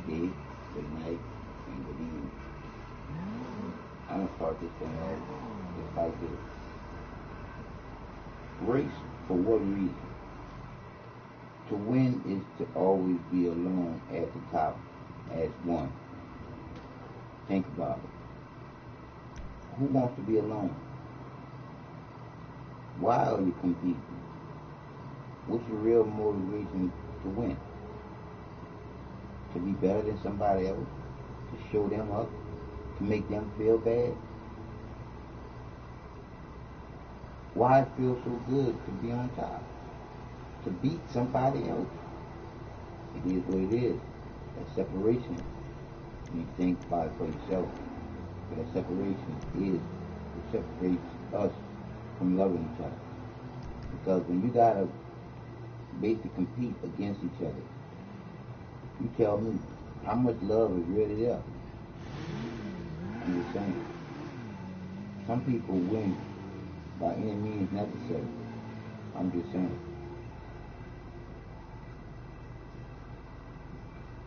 day, good night, and good evening. I'm gonna start this thing off just like this. Race for what reason? To win is to always be alone at the top as one. Think about it. Who wants to be alone? Why are you competing? What's your real motivation to win? To be better than somebody else? To show them up? To make them feel bad? Why it feels so good to be on top? To beat somebody else? It is what it is. That separation. You think about it for yourself. But that separation is what separates us from loving each other. Because when you gotta basically compete against each other, you tell me how much love is really there. I'm just saying. Some people win by any means necessary. I'm just saying.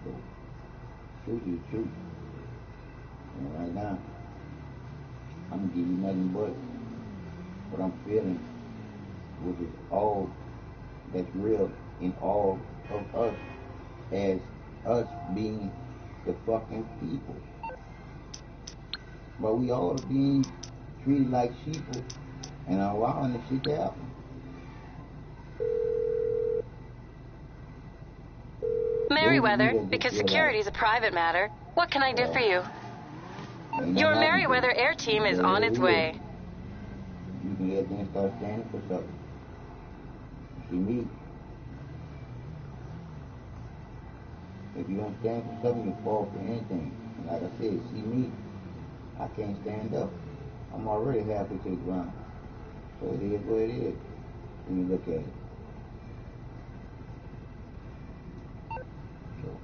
So, truth is the truth. And right now, I'm gonna give you nothing but what I'm feeling, which is all that's real in all of us as us being the fucking people. But we all are being treated like sheeple and allowing this shit to happen. Merriweather, because security is a private matter, what can I do for you? Your Merriweather Air Team is on its way. You can get there and start standing for something. See me. If you don't stand for something, you fall for anything. And like I said, see me. I can't stand up. I'm already halfway to the ground. So it is what it is when you look at it. So,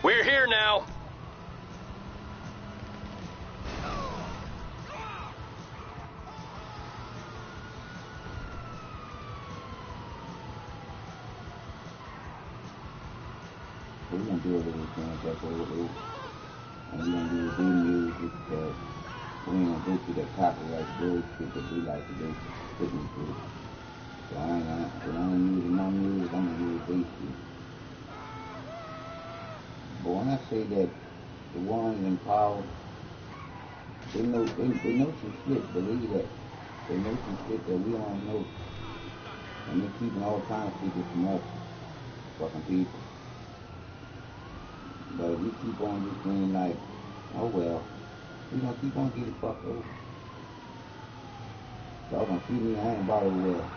We're here now. we're going to do a little thing that's what it is. And we're going to do the music because we ain't going to go through that copyright bullshit that we like to go sticking through. So when I ain't using my music, I'm going to use their shit. But when I say that the ones in power, they know some shit, believe that. They know some shit that we don't know. And they're keeping all kinds of secrets from us, fucking people. But if we keep on just being like, oh well, we gonna keep on getting fucked over. Y'all gonna see me, I ain't about oh well.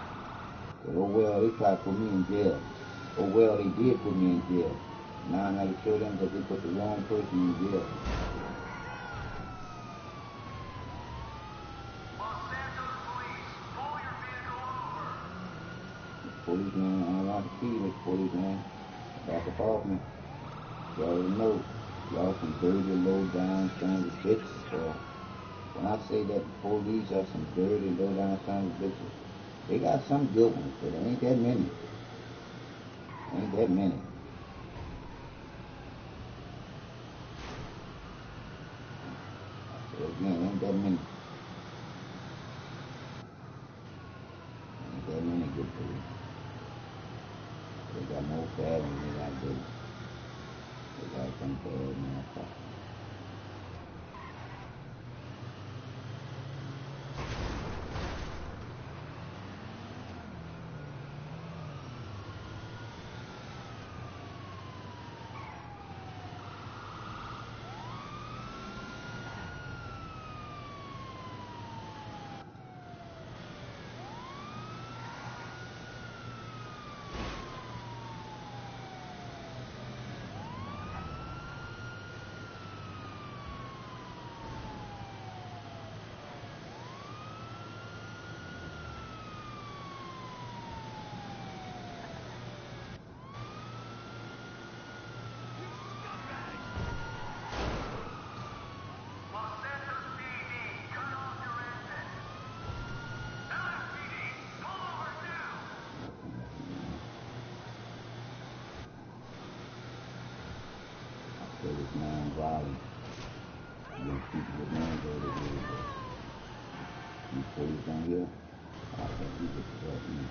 But oh well, they tried to put me in jail. Oh well, they did put me in jail. Now I gotta show them that they put the wrong person in jail. Policeman, I don't want to see this policeman. Back up off me. Y'all already know. Y'all some dirty, low down sons of bitches. So when I say that the police are some dirty, low down sons of bitches, they got some good ones, but there ain't that many. Ain't that many. So again, ain't that many. Ain't that many good police. They got more bad than they got good. They got some bad motherfuckers. Because it's non-violent. Against people with names over the years. You police on here, I think you just let me.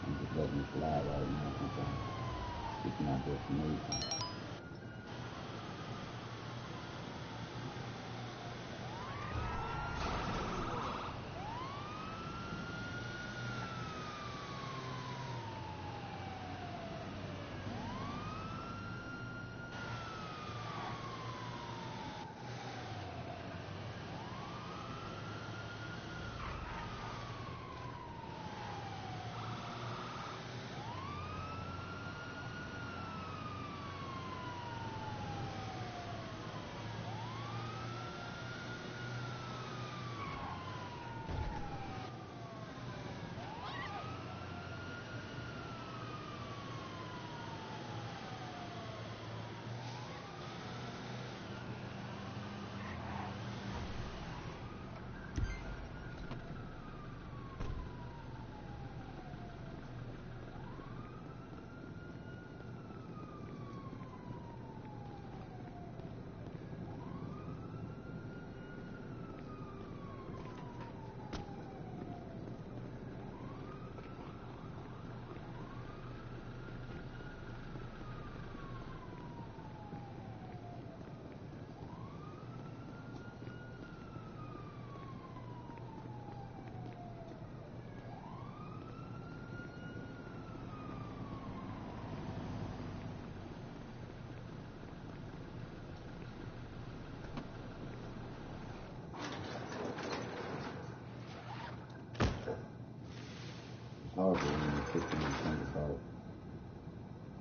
I'm just letting it fly right now because it's my destination. It's horrible when you sit and think about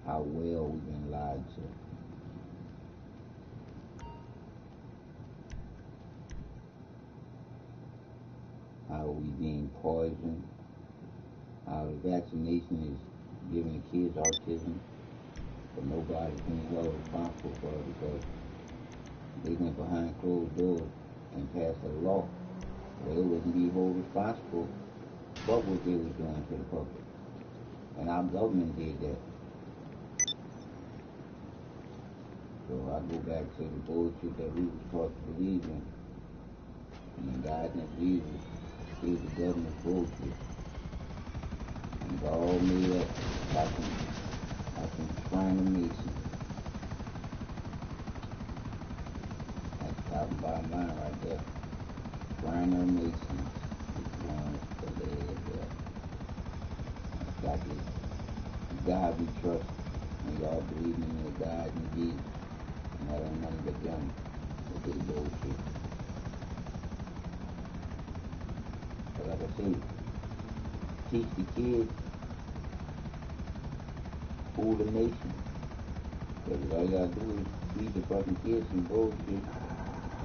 how well we've been lied to. How we being poisoned. How the vaccination is giving the kids autism, but nobody's being held responsible for it because they went behind closed doors and passed a law where they wouldn't be held responsible for what they were doing to the public. And our government did that. So I go back to the bullshit that we was taught to believe in. And God and Jesus is the government bullshit. And it's all made up by some Shriner Mason. That's the top and bottom line right there. Shriner Mason is one that led it there. Got this God we trust, and y'all believe in the God and Jesus. And that ain't nothing but them with this bullshit. But like I say, teach the kids, fool the nation. Because all you gotta do is feed the fucking kids some bullshit,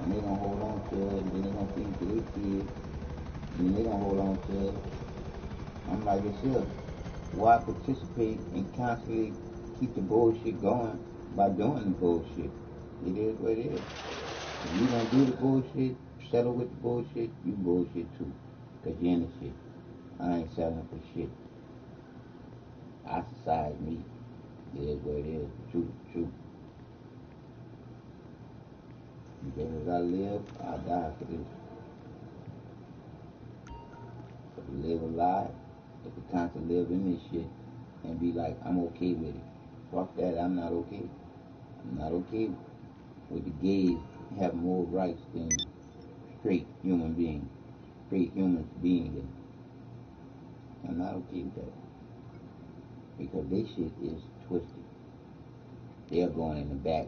and they gonna hold on to it, and then they gonna feed it to their kids, and then they gonna hold on to it. I'm like yourself. Why participate and constantly keep the bullshit going by doing the bullshit? It is what it is. If you gonna do the bullshit, settle with the bullshit, you bullshit too. Cause you're in the shit. I ain't settling for shit. Our society, me. It is what it is. Truth is truth. Because as I live, I die for this. But to live a lie, if we constantly live in this shit and be like, I'm okay with it. Fuck that, I'm not okay. I'm not okay with the gays having more rights than straight human beings. Straight human beings. I'm not okay with that. Because this shit is twisted. They're going in the back.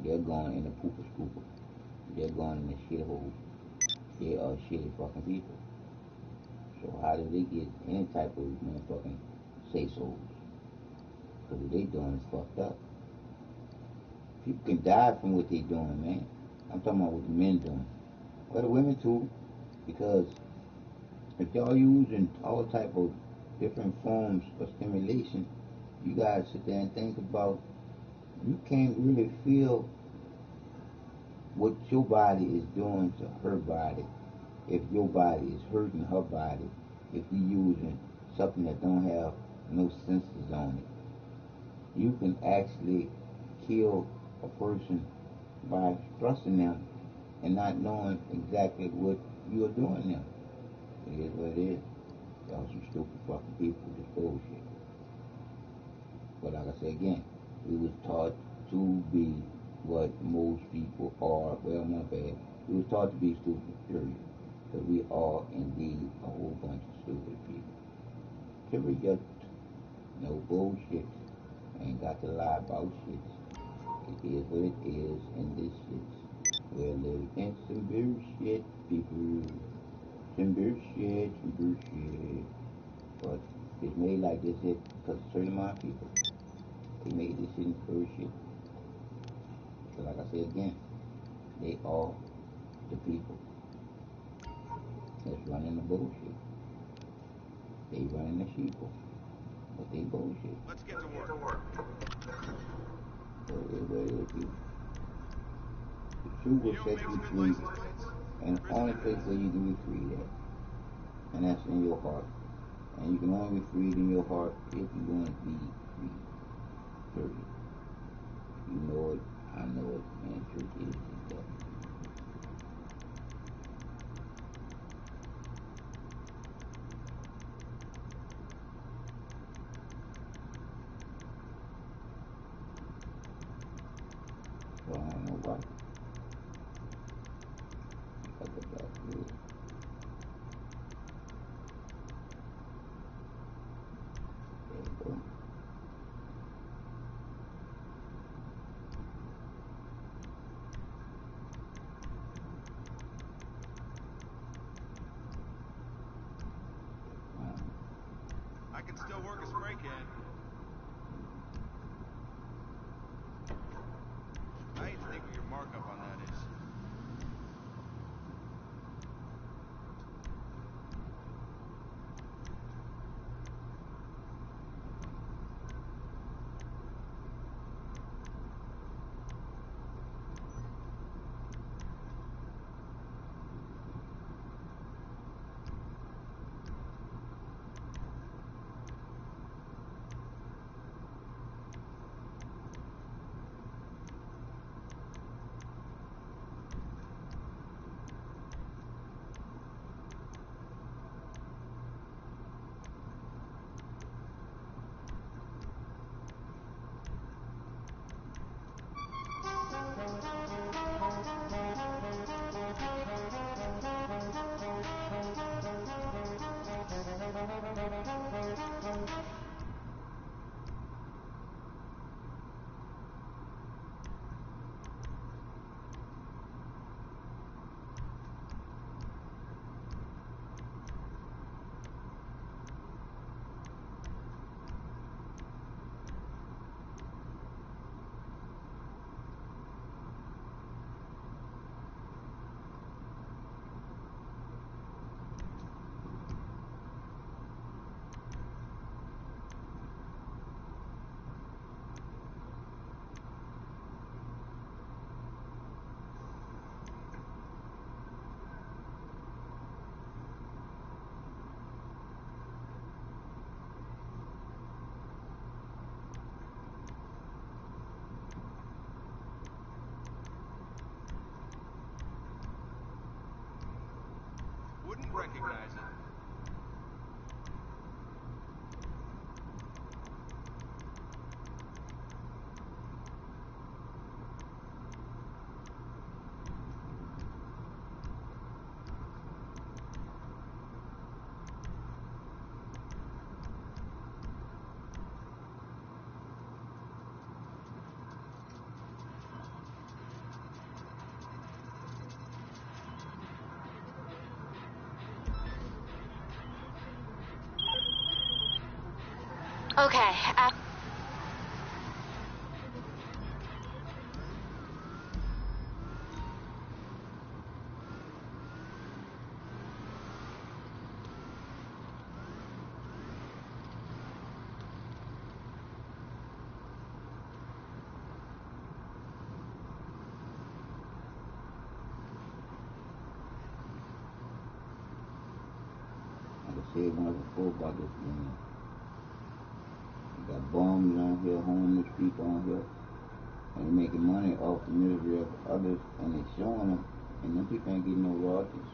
They're going in the pooper scooper. They're going in the shithole. They are shitty fucking people. So how do they get any type of motherfucking say-so? Because what they doing is fucked up. People can die from what they doing, man. I'm talking about what the men doing. Well, the women too. Because if y'all using all type of different forms of stimulation, you guys sit there and think about, you can't really feel what your body is doing to her body if your body is hurting her body, if you're using something that don't have no sensors on it. You can actually kill a person by thrusting them and not knowing exactly what you're doing them. It is what it is. Y'all some stupid fucking people, just bullshit. But like I said again, we was taught to be what most people are. Well, my bad. We was taught to be stupid, period. Because we are indeed a whole bunch of stupid people. Period. No bullshit. Ain't got to lie about shit. It is what it is, and this shit. We're living in some bullshit, people. Some bullshit, some bullshit. But it's made like this shit because a certain amount of people. They made this shit bullshit. So like I said again, they are the people that's running the bullshit. They running the sheeple, but they bullshit. Let's get to work. So it is what it is, people. The truth will set you free, and the only place where you can be free at, and that's in your heart. And you can only be freed in your heart if you want to be free. Period. You know it, I know it, and the truth is that. So I don't know why. Because of that, really. There you go. I can still work a spray can. I hate to think what your markup on that is. Wouldn't recognize it. Okay. Like I said once before about this game, Got bums on here, homeless people on here. And they're making money off the misery of others, and they're showing them, and them people ain't getting no royalties.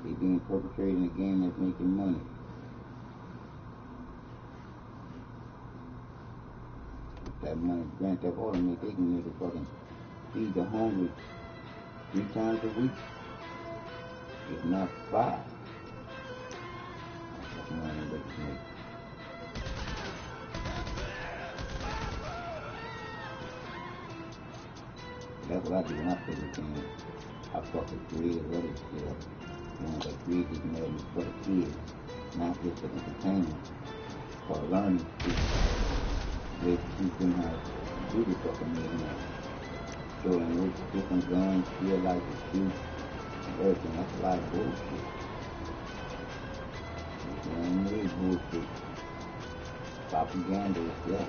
They being perpetrating a game that's making money. That money, Grand Theft Auto make, they can make a fucking feed the hungry 3 times a week, if not 5. That's money they can make. That's what I do when I play the game. I fucking create other shit up. The ones that create this melody for the kids, not just for entertainment, for learning ways to teach them how to do the fucking millionaire. Showing which different guns feel like the shoot and everything. That's a lot of bullshit. You know, it is bullshit. Propaganda is that.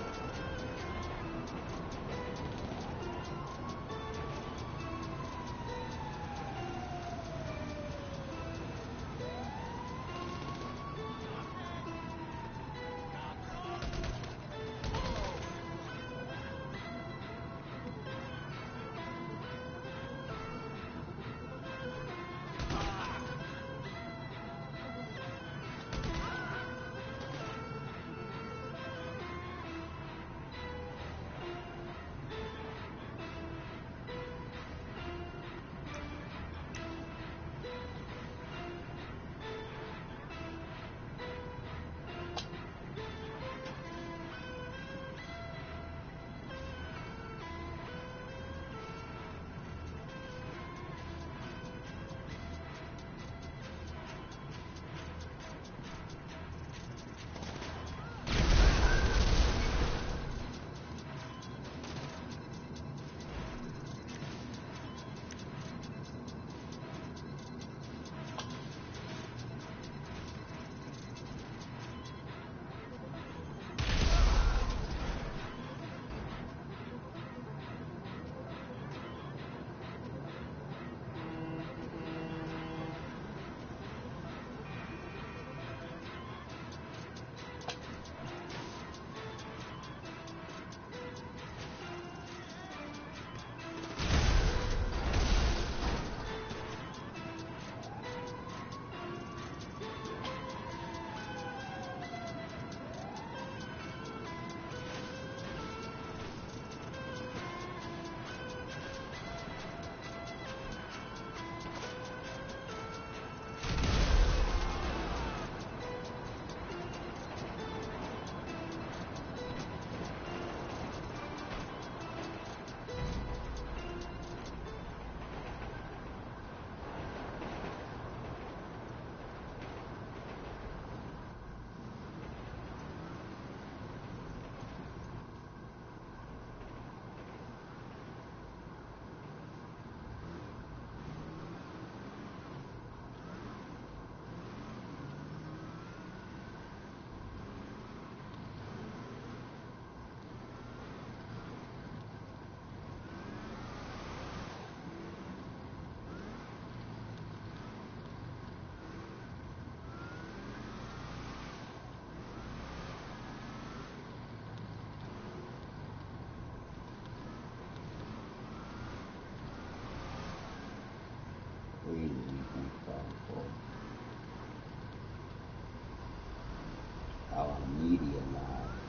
Our media lies,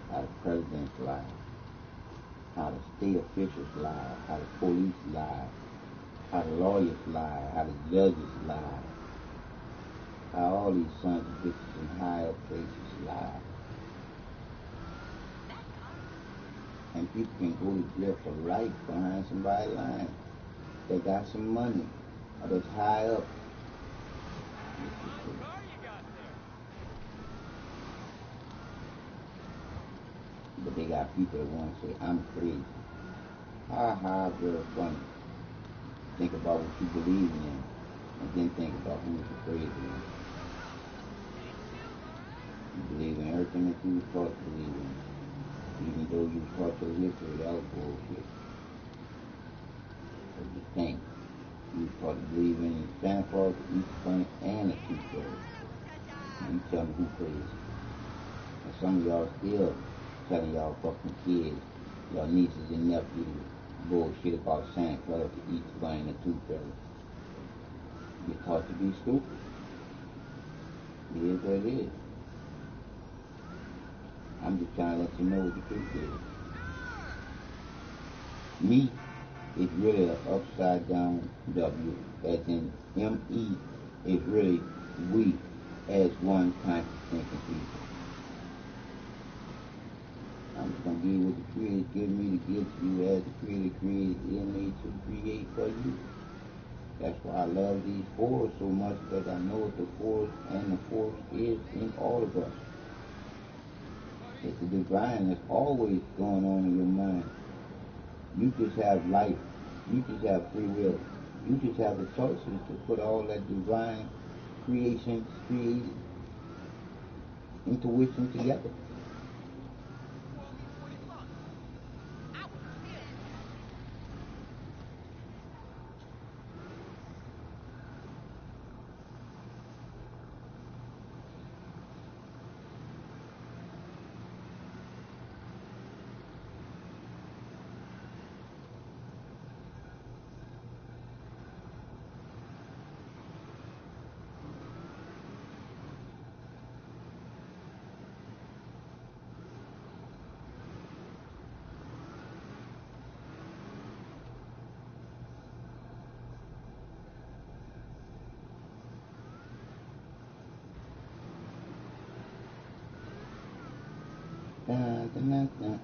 how the presidents lie, how the state officials lie, how the police lie, how the lawyers lie, how the judges lie, how all these sons of bitches in high up places lie. And people can go to jail for life behind somebody lying. They got some money, or that's high up. But they got people that want to say, I'm crazy. Ha ha, very funny. Think about what you believe in, and then think about who's crazy in. You believe in everything that you were taught to believe in. Even though you were taught to history, that was bullshit. What you think? You were taught to believe in Santa Claus, Easter Bunny, and the Tooth Fairy. And you tell me who crazy. And some of y'all still telling y'all fucking kids, y'all nieces and nephews, bullshit about Santa Claus to eat bunny and a tooth fairy. You're taught to be stupid. It is what it is. I'm just trying to let you know what the truth is. Me is really an upside down W, as in M-E is really we as one conscious thinking people. I'm just going to give you what the Creator gives me to give to you as the Creator created in me to create for you. That's why I love these fours so much, because I know what the force and the force is in all of us. It's the divine that's always going on in your mind. You just have life. You just have free will. You just have the choices to put all that divine creation, created intuition together. Dun, dun, dun, dun.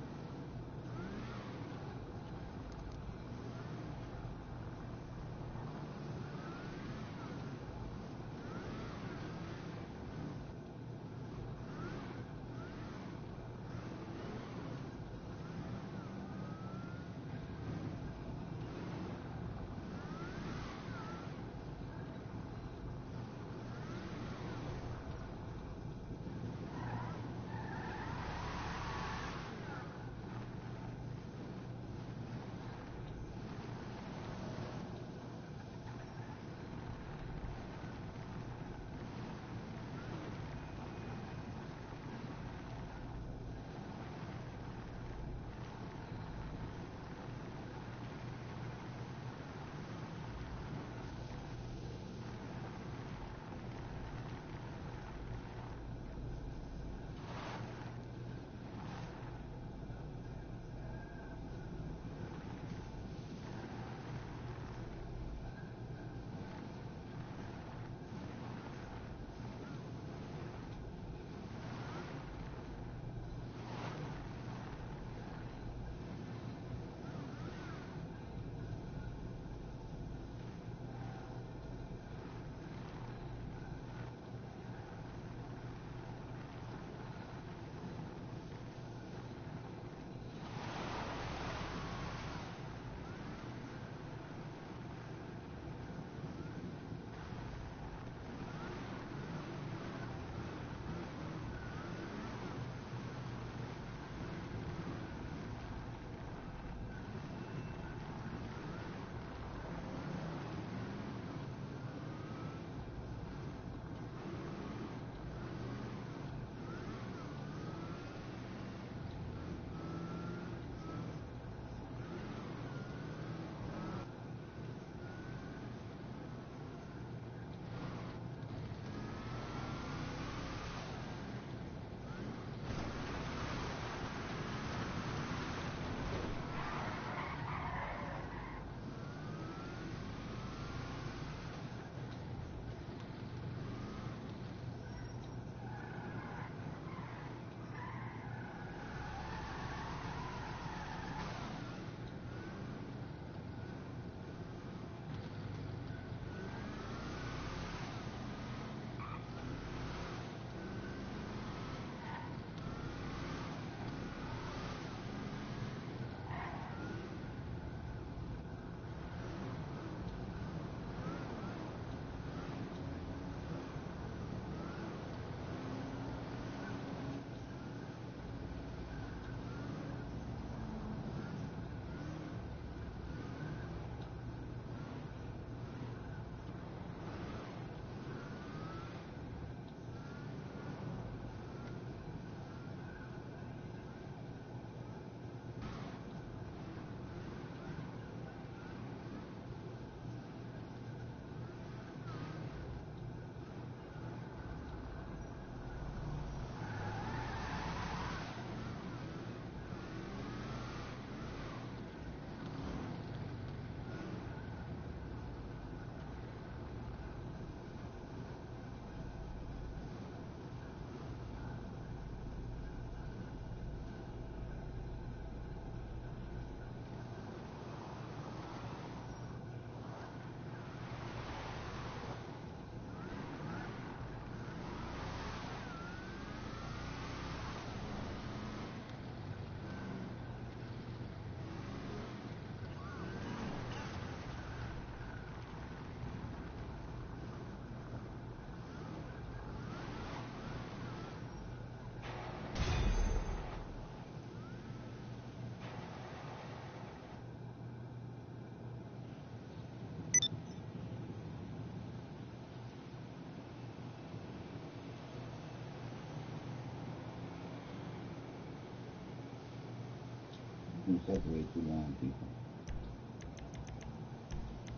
can separate two long people.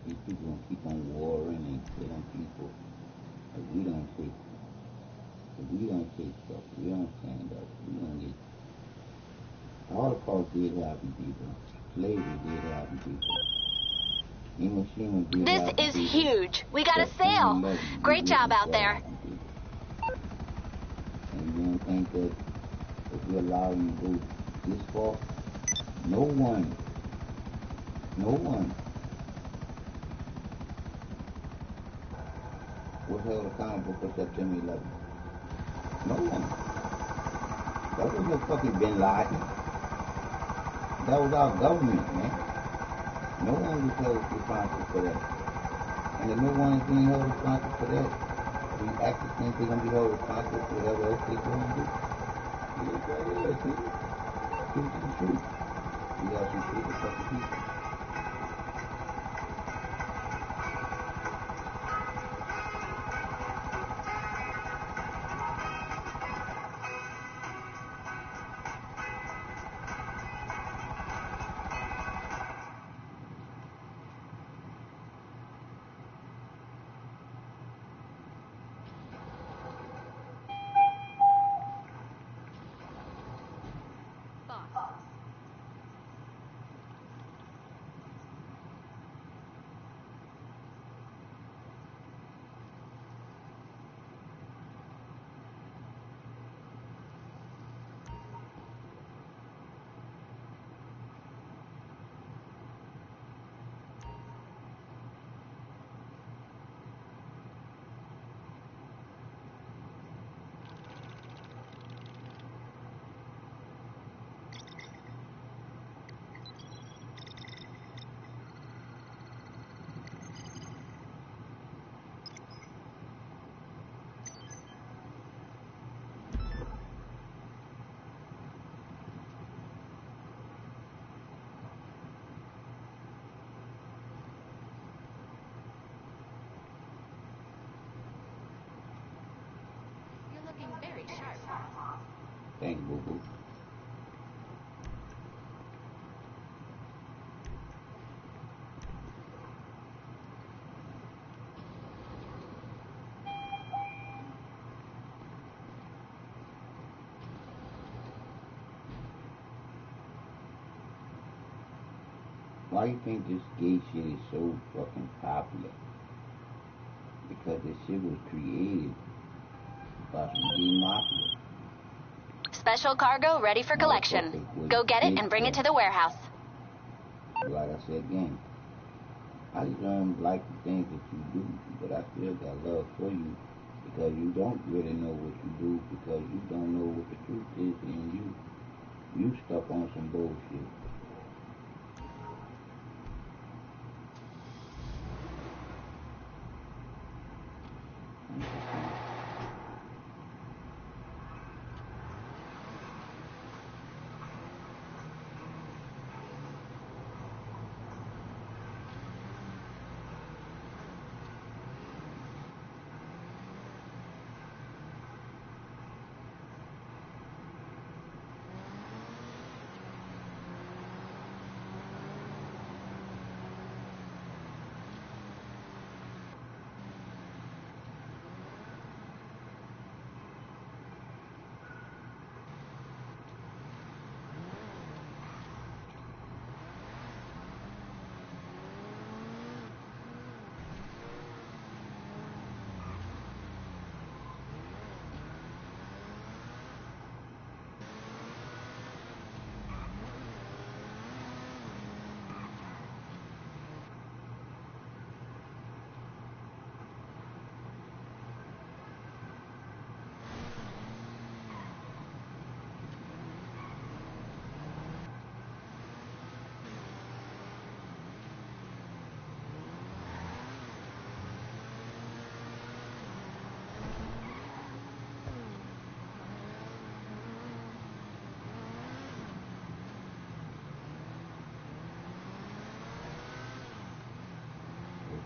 These people gonna keep on warring and killing people if we don't take stuff, we don't stand up, we don't get. Holocaust did happen, people. Slavery did happen, people. Hiroshima did This happen, is people. huge. We got a September sale. 11th Great did job out there. happen, people. And you don't think that if we allow you to go this far, no one was held accountable for September 11th. No one. That was no fucking Bin Laden. That was our government, man. No one was held responsible for that. And if no one is being held responsible for that, we actually think they're going to be held responsible for whatever else they're going to do. Yeah, see? Truth is the truth. We got some stupid fucking people. Very sharp. Thanks, boo-boo. Why you think this gay shit is so fucking popular? Because this shit was created by some gay mafia. Special cargo ready for collection. Go get it and bring it to the warehouse. Like I said again, I just don't like the things that you do, but I still got love for you because you don't really know what you do because you don't know what the truth is and you stuck on some bullshit.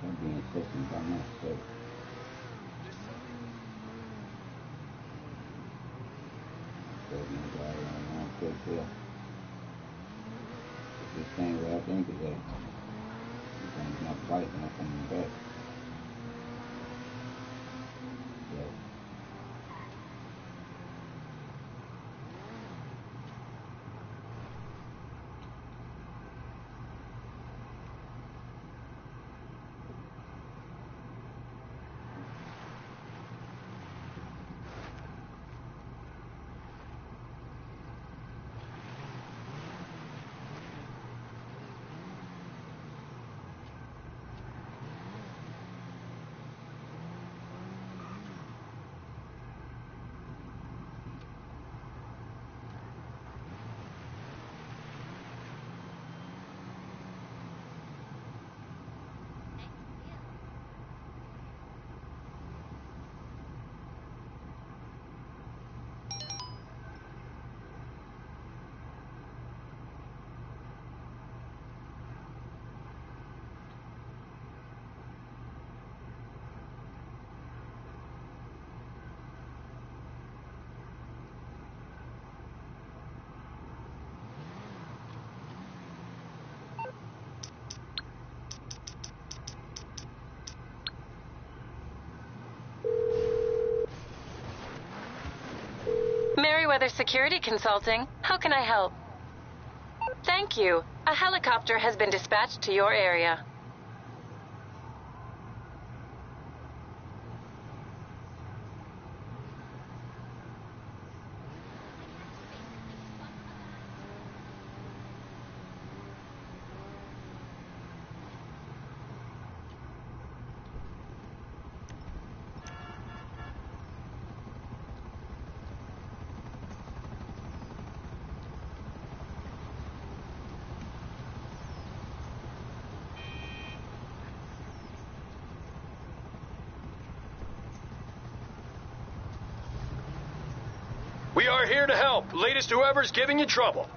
I'm being second by myself. So you got on take care. Just staying where I think is at. Sometimes not fighting, not coming back. So, Merriweather Security Consulting. How can I help? Thank you. A helicopter has been dispatched to your area. We are here to help. Latest whoever's giving you trouble.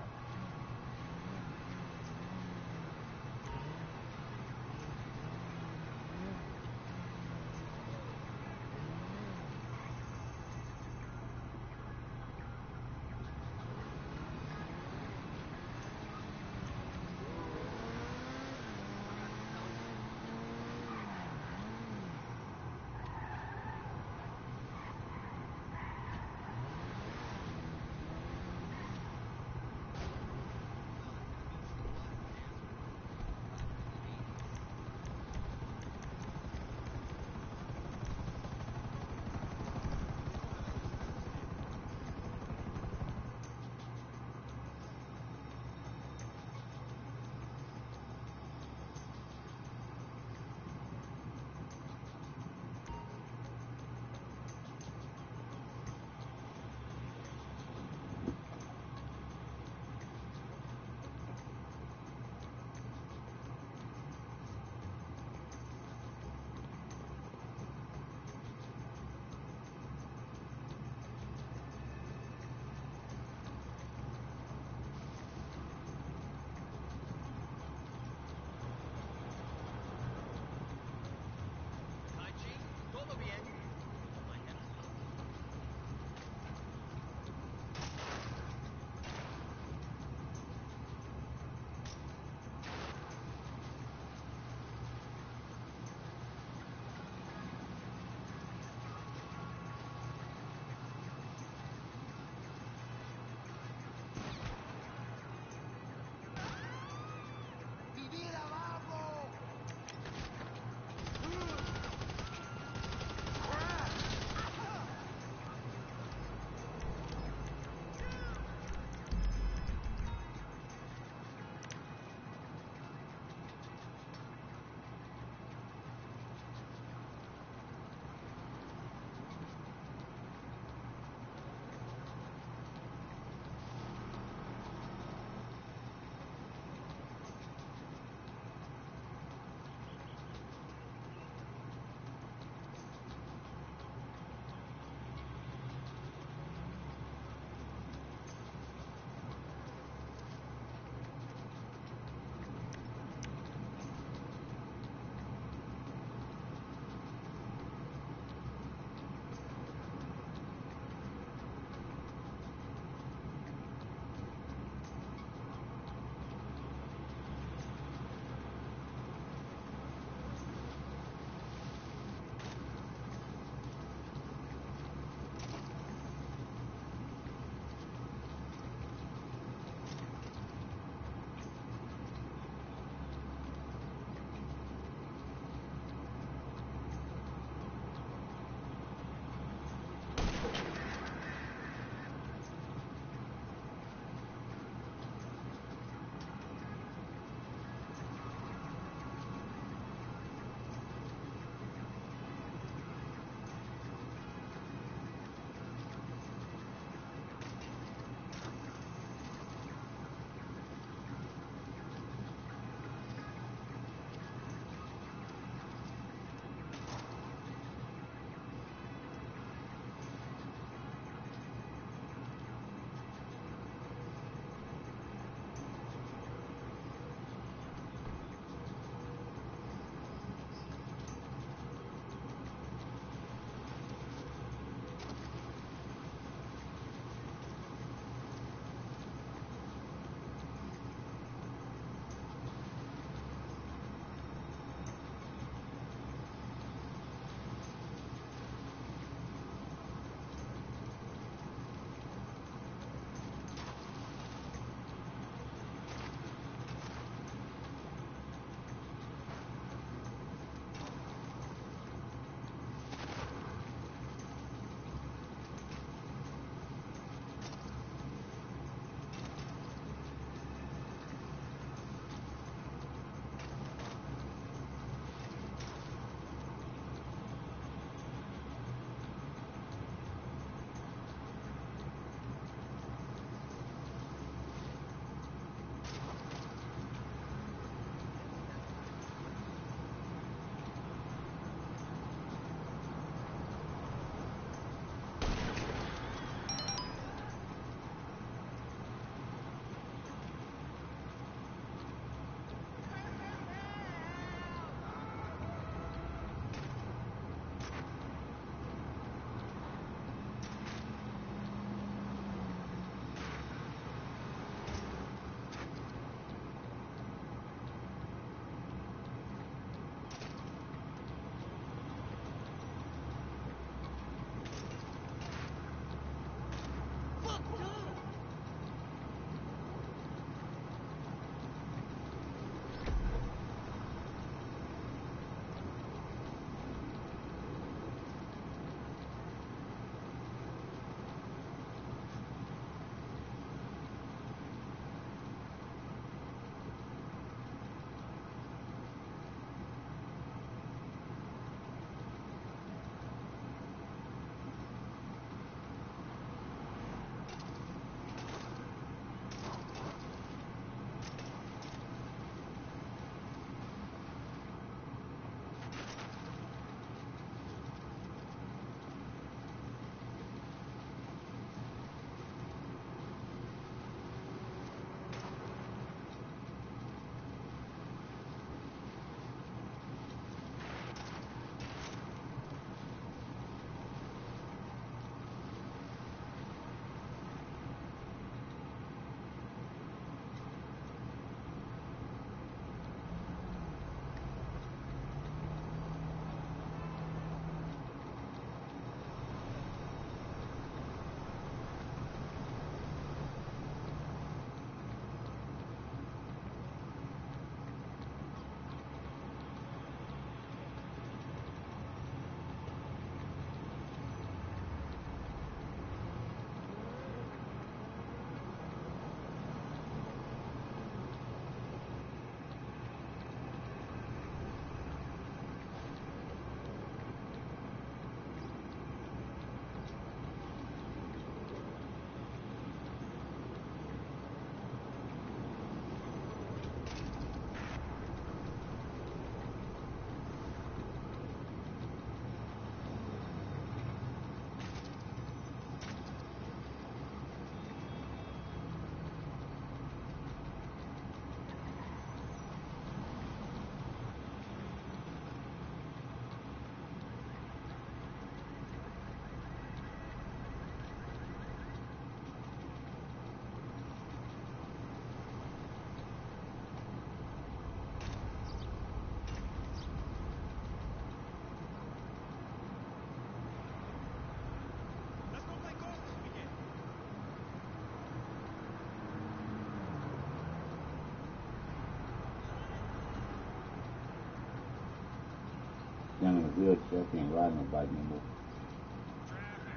I'm in a wheelchair, I can't ride no bike no more.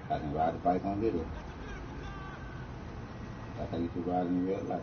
I can ride the bike on video. Like I used to ride in real life.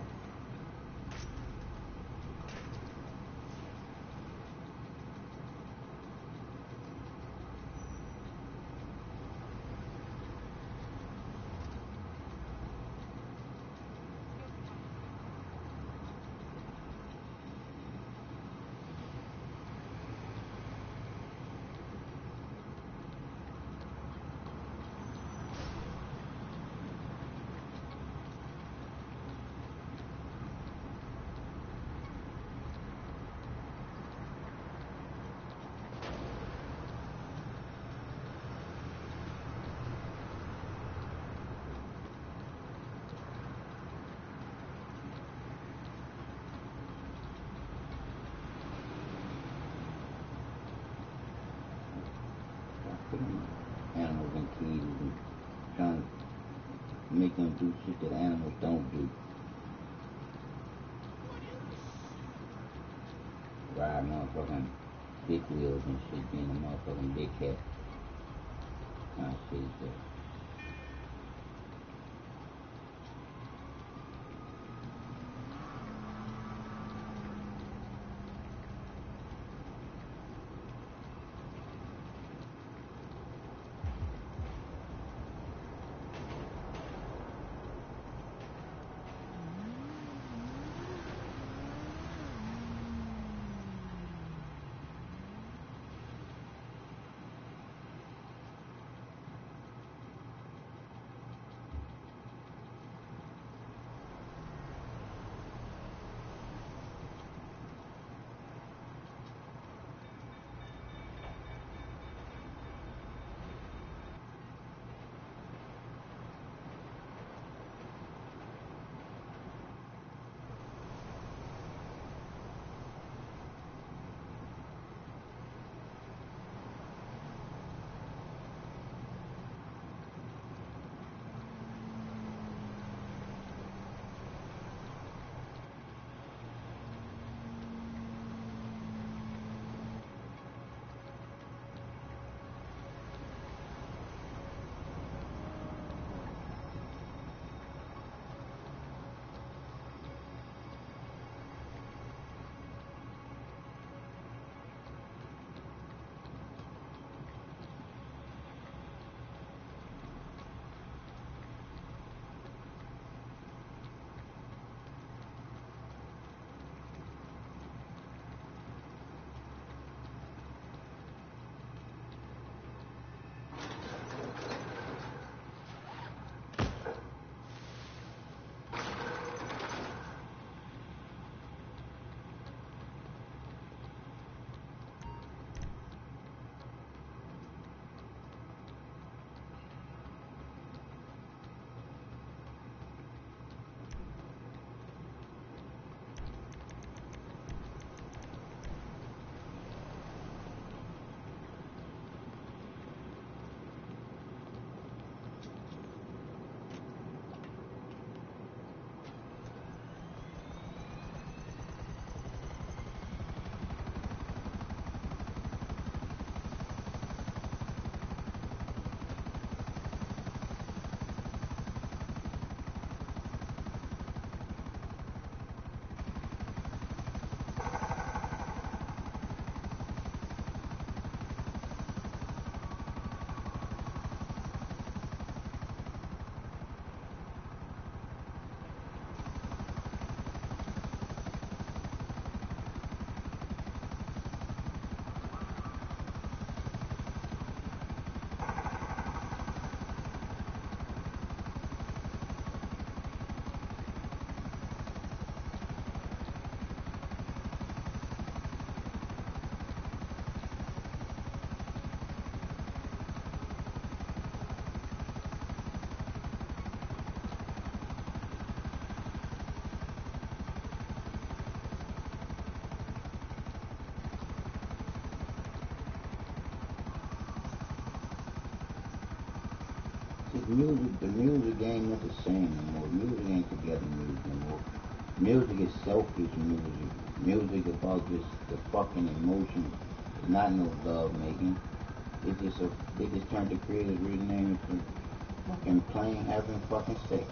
Animals in cages and trying to make them do shit that animals don't do. Ride motherfucking big wheels and shit, being a motherfucking big cat. Kind of shit is that. The music ain't not the same no more. Music ain't together music no more. Music is selfish music. Music about just the fucking emotion It's not no love making. They just turned the creator's real name into fucking plain having fucking sex.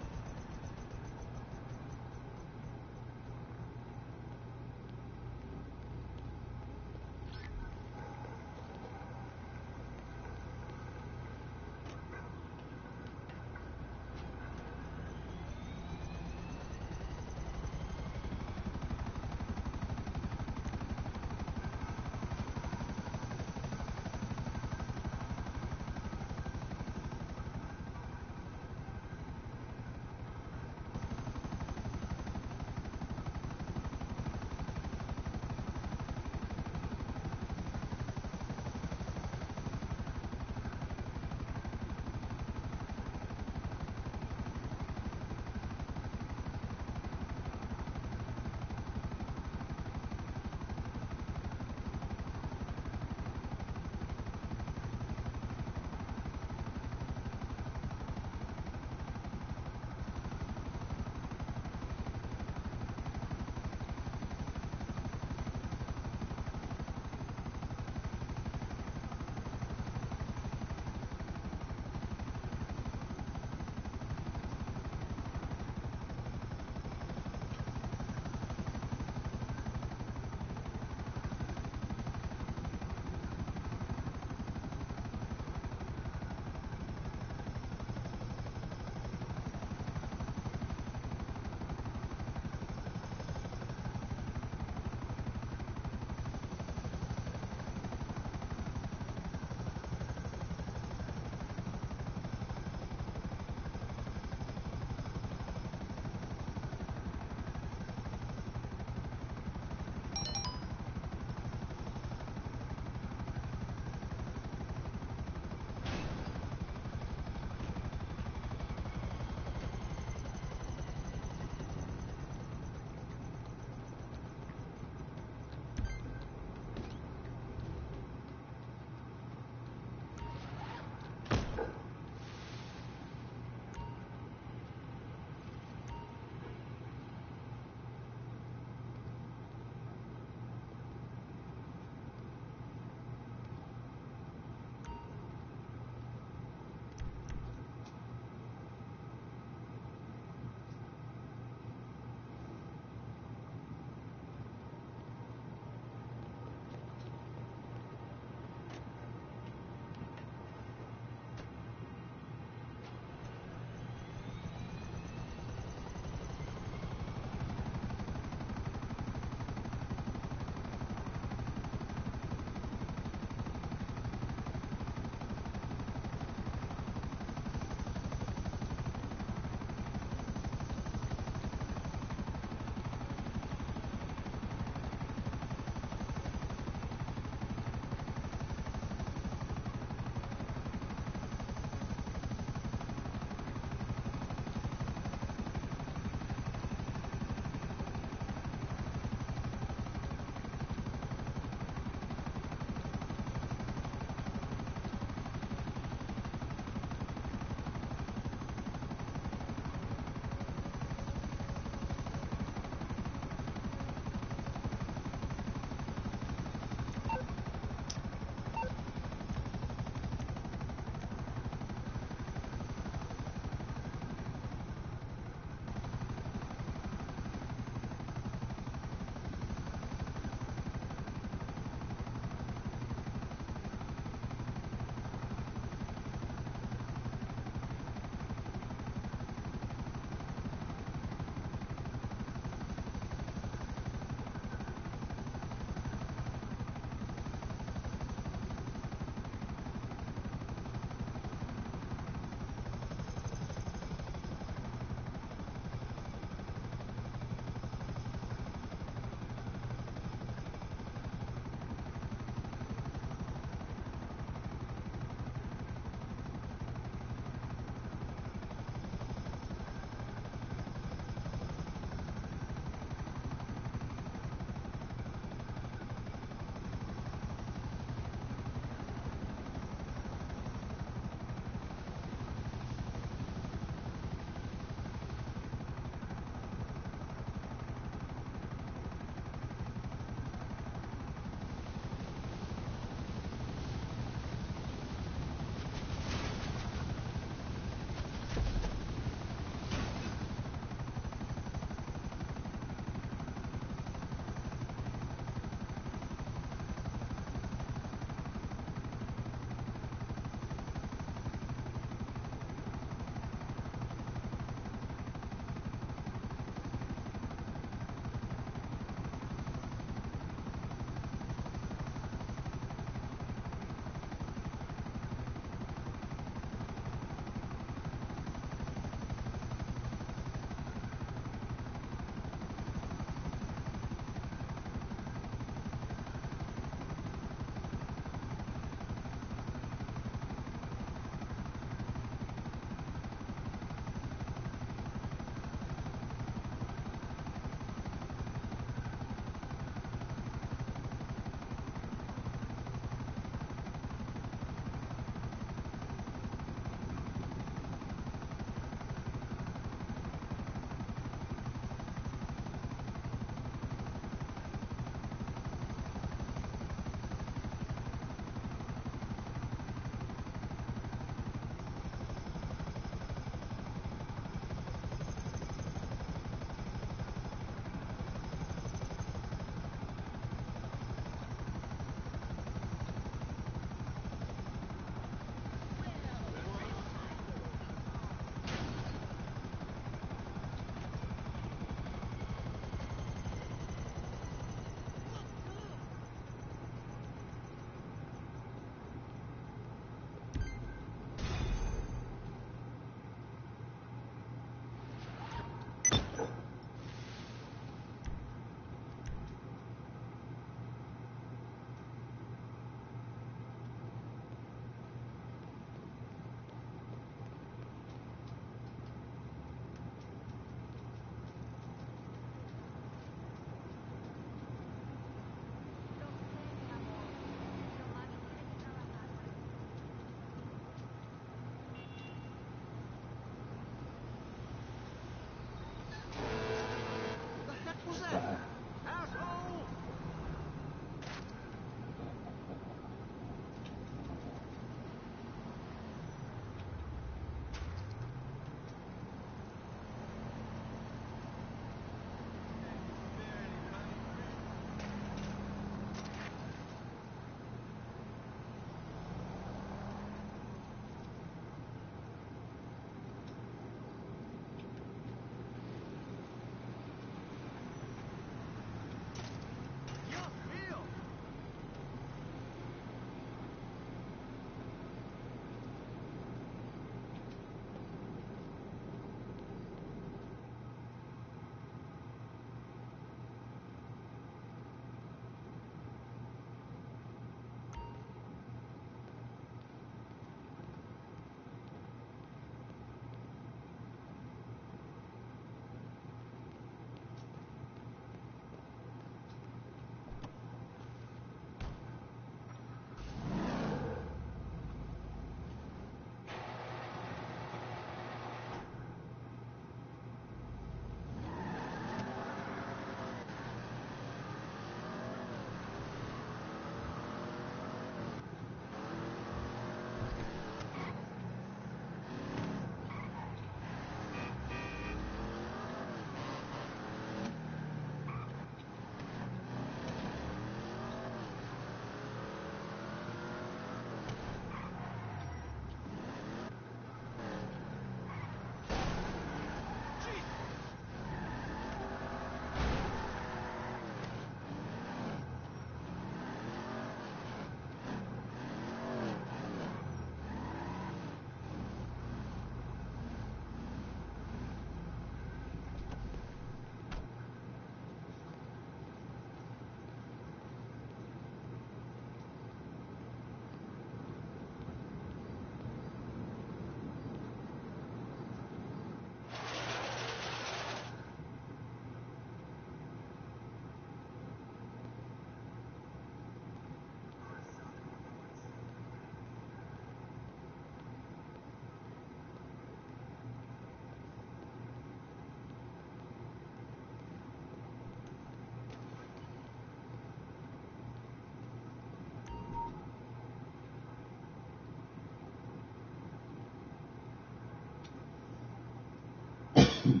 Okay,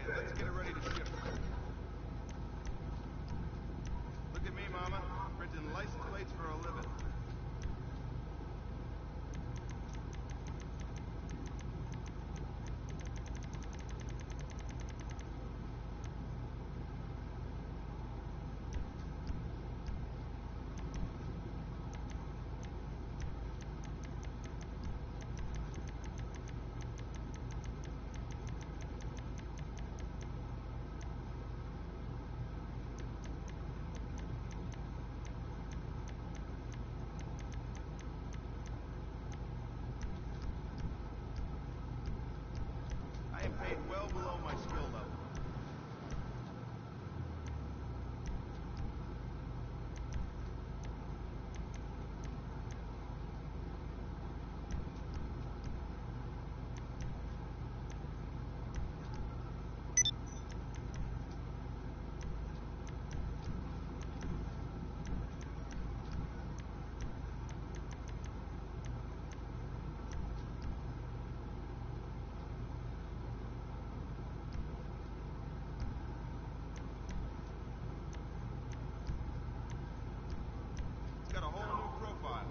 let's get it ready to ship. Look at me, Mama. Printing license plates for a living. I am paid well below my skill level. It's got a whole new profile.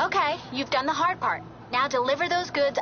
Okay, you've done the hard part. Now deliver those goods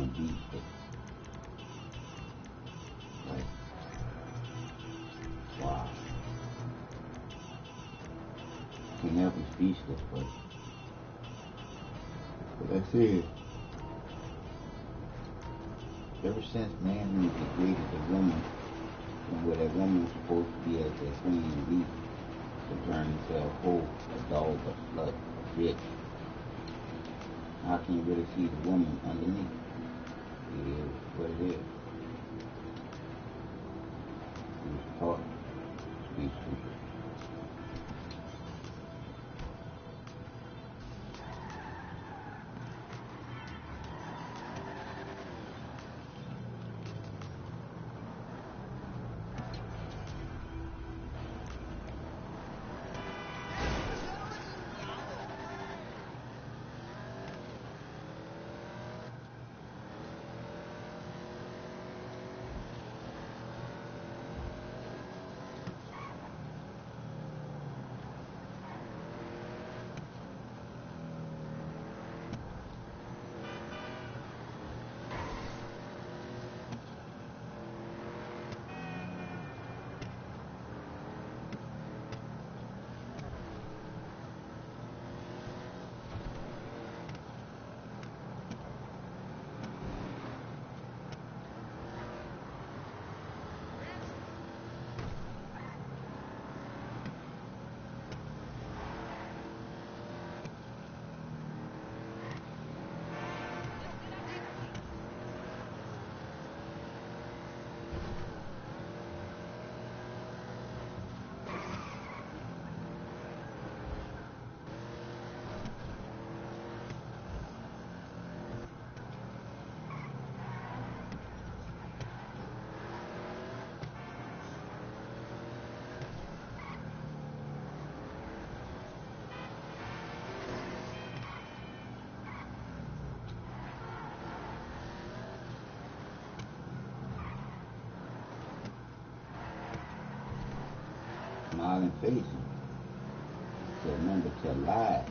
want to be. Like, wow. Can't help but speechless, but I said, ever since man created the woman, and where that woman was supposed to be as a queen and lead, to turn himself whole, a dog, a slut, a bitch. How can you really see the woman underneath? It is what it is. He was taught to be stupid. Smiling face to remember to lie.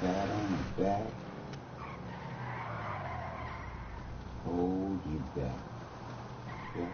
Pat on the back, hold you back. Yeah.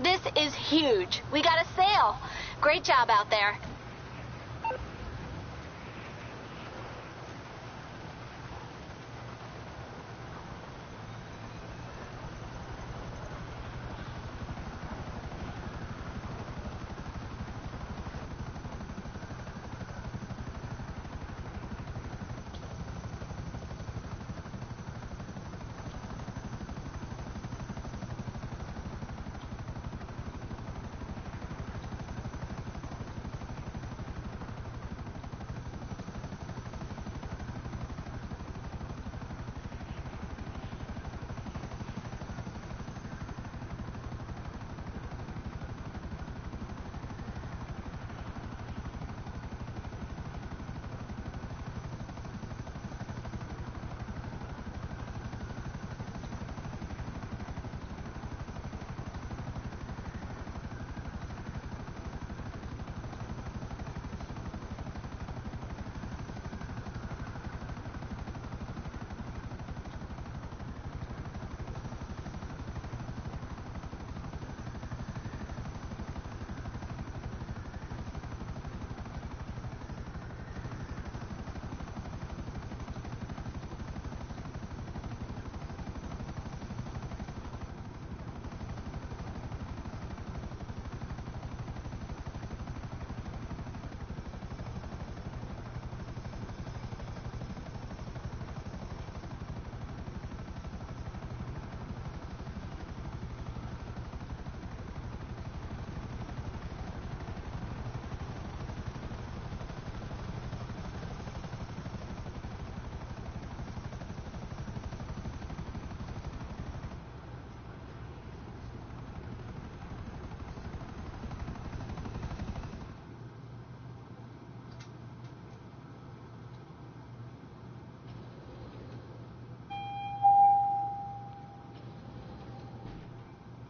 This is huge. We got a sail. Great job out there.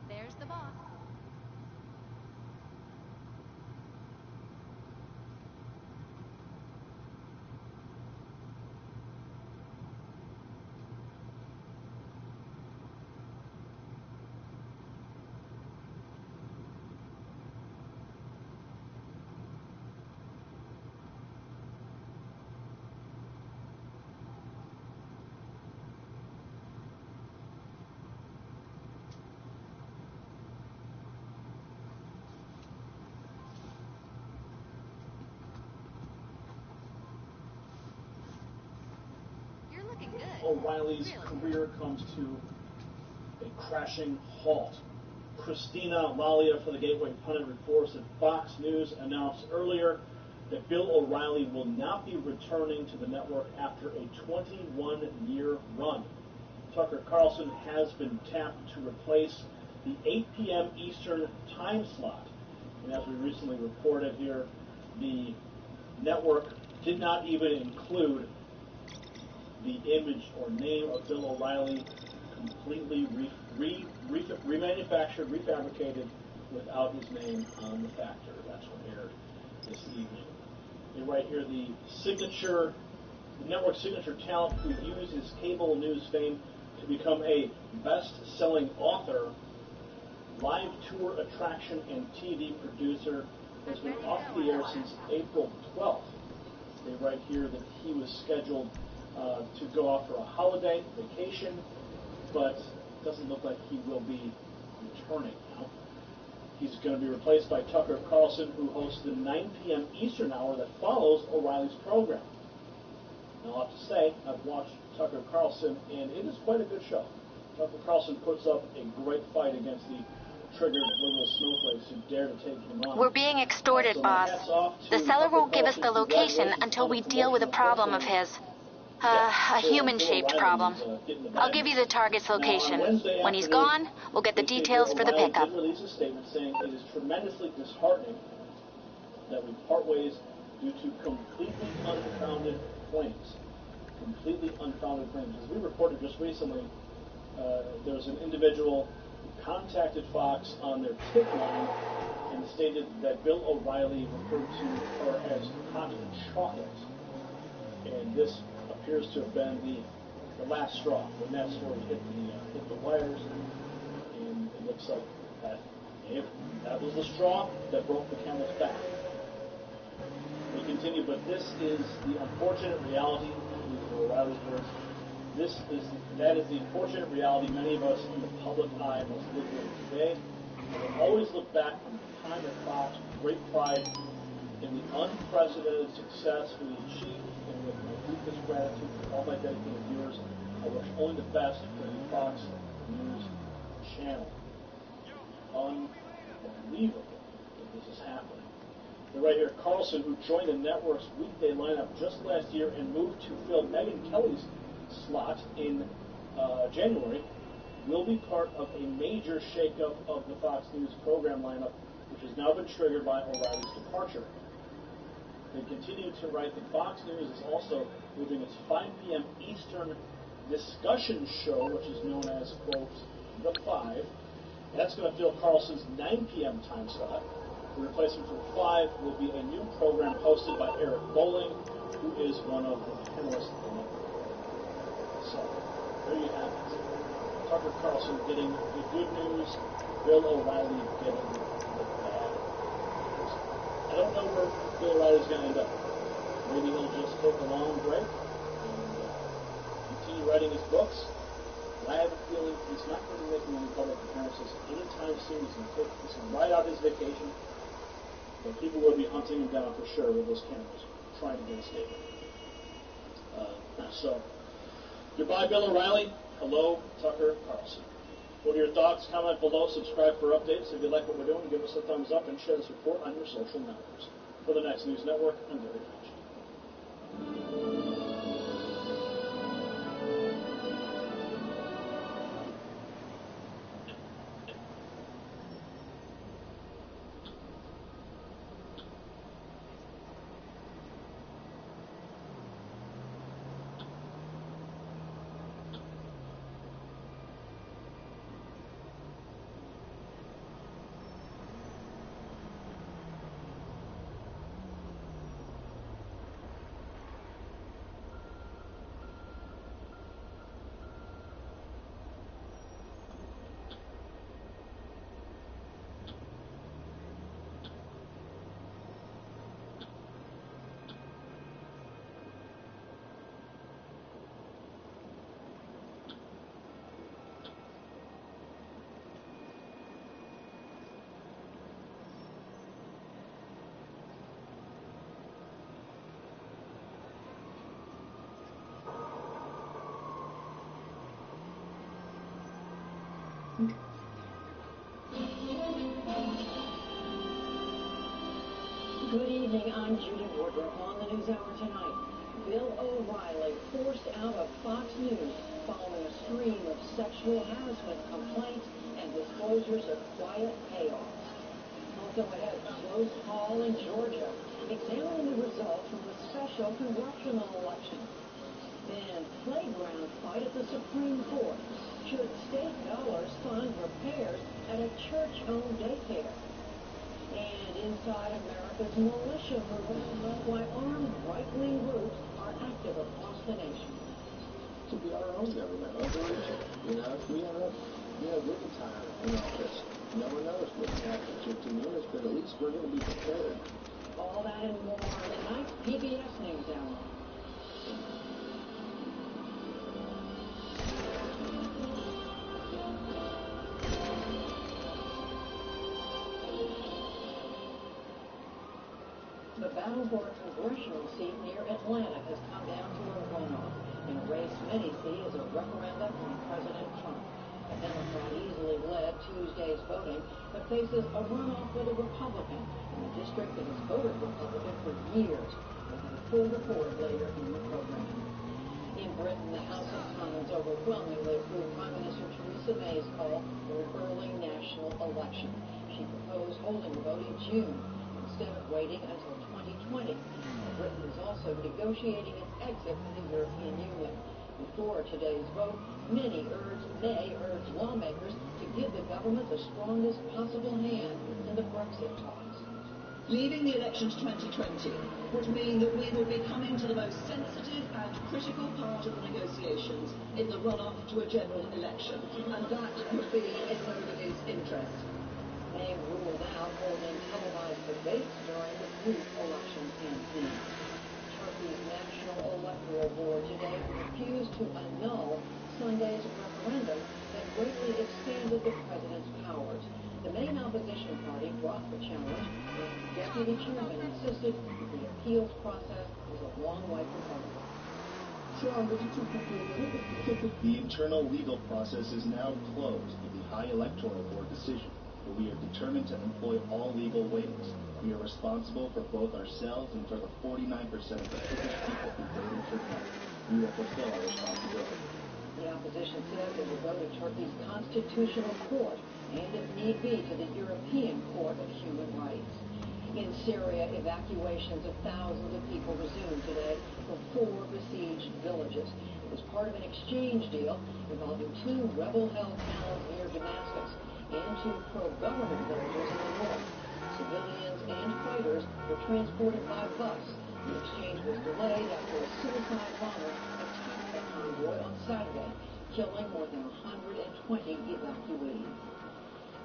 There's the boss. O'Reilly's career comes to a crashing halt. Christina Malia for the Gateway Pundit reports that Fox News announced earlier that Bill O'Reilly will not be returning to the network after a 21-year run. Tucker Carlson has been tapped to replace the 8 p.m. Eastern time slot. And as we recently reported here, the network did not even include the image or name of Bill O'Reilly, completely remanufactured, refabricated, without his name on the factor. That's what aired this evening. And right here, the network signature talent who used his cable news fame to become a best-selling author, live tour attraction, and TV producer, has been off the air since April 12th. They write here that he was scheduled to go off for a holiday vacation, but it doesn't look like he will be returning now. He's going to be replaced by Tucker Carlson, who hosts the 9 p.m. Eastern hour that follows O'Reilly's program. Now, I'll have to say, I've watched Tucker Carlson, and it is quite a good show. Tucker Carlson puts up a great fight against the triggered liberal snowflakes who dare to take him on. We're being extorted, So boss. The seller won't give us the location until we deal with a problem of his. A human-shaped problem. I'll give you the target's location. When he's gone, we'll get the details for the pickup. Did release a statement saying it is tremendously disheartening that we part ways due to completely unfounded claims. Completely unfounded claims. As we reported just recently, there was an individual who contacted Fox on their tip line and stated that Bill O'Reilly referred to her as hot chocolate. And this appears to have been the last straw when that story hit the wires, and it looks like that Dave, that was the straw that broke the camel's back. They continue, but this is the unfortunate reality, these are O'Reilly's words, that is the unfortunate reality many of us in the public eye must live with today. I will always look back on the time at Fox with great pride in the unprecedented success we achieved, and with my deepest gratitude for all my dedicated viewers. I wish only the best for the Fox News channel. Unbelievable that this is happening. They're right here. Carlson, who joined the network's weekday lineup just last year and moved to fill Megyn Kelly's slot in January, will be part of a major shakeup of the Fox News program lineup, which has now been triggered by O'Reilly's departure. They continue to write that Fox News is also moving its 5 p.m. Eastern discussion show, which is known as, quote, The Five. That's going to fill Carlson's 9 p.m. time slot. The replacement for The Five will be a new program hosted by Eric Bolling, who is one of the panelists of the network. So, there you have it. Tucker Carlson getting the good news, Bill O'Reilly getting the bad news. I don't know where Bill O'Reilly's going to end up. Maybe he'll just take a long break and continue writing his books. I have a feeling he's not going to be making any public appearances anytime soon. He's going to take this and ride out his vacation. But people will be hunting him down for sure with those cameras, trying to get a statement. So, goodbye, Bill O'Reilly. Hello, Tucker Carlson. What are your thoughts? Comment below. Subscribe for updates. If you like what we're doing, give us a thumbs up and share this report on your social networks. For the Next News Network, I'm Gary Fauci. Good evening, I'm Judy Woodruff. On the NewsHour tonight, Bill O'Reilly forced out of Fox News following a stream of sexual harassment complaints and disclosures of quiet payoffs. Also ahead, close call in Georgia, examining the results from the special congressional election. Then, playground fight at the Supreme Court. Should state dollars fund repairs at a church-owned daycare? And inside America's militia movement, why armed right-wing groups are active across the nation. To be our own government operation. If we have Rubentime in office, no one knows what's happened in 15 years, but at least we're going to be prepared. All that and more in tonight's PBS NewsHour. The battle for a congressional seat near Atlanta has come down to a runoff in a race many see as a referendum on President Trump. A Democrat easily led Tuesday's voting, but faces a runoff with a Republican in a district that has voted Republican for years. We'll have a full report later in the program. In Britain, the House of Commons overwhelmingly approved Prime Minister Theresa May's call for an early national election. She proposed holding the vote in June instead of waiting until 2020. Britain is also negotiating its exit from the European Union. Before today's vote, May urged lawmakers to give the government the strongest possible hand in the Brexit talks. Leaving the elections 2020 would mean that we would be coming to the most sensitive and critical part of the negotiations in the run-up to a general election, and that would be in nobody's interest. May ruled out holding televised debates during the brief election campaign. Turkey's National Electoral Board today refused to annul Sunday's referendum that greatly expanded the president's powers. The main opposition party dropped the challenge, and deputy chairman insisted that the appeals process was a long way from over. The internal legal process is now closed with the High Electoral Board decision, but we are determined to employ all legal ways. We are responsible for both ourselves and for the 49% of the Turkish people who voted for no. We will fulfill our responsibility. The opposition says it will go to Turkey's constitutional court and, if need be, to the European Court of Human Rights. In Syria, evacuations of thousands of people resumed today from 4 besieged villages. It was part of an exchange deal involving 2 rebel-held towns near Damascus and 2 pro-government villages in the north. Civilians and fighters were transported by bus. The exchange was delayed after a suicide bomber attacked the convoy on Saturday, killing more than 120 evacuees.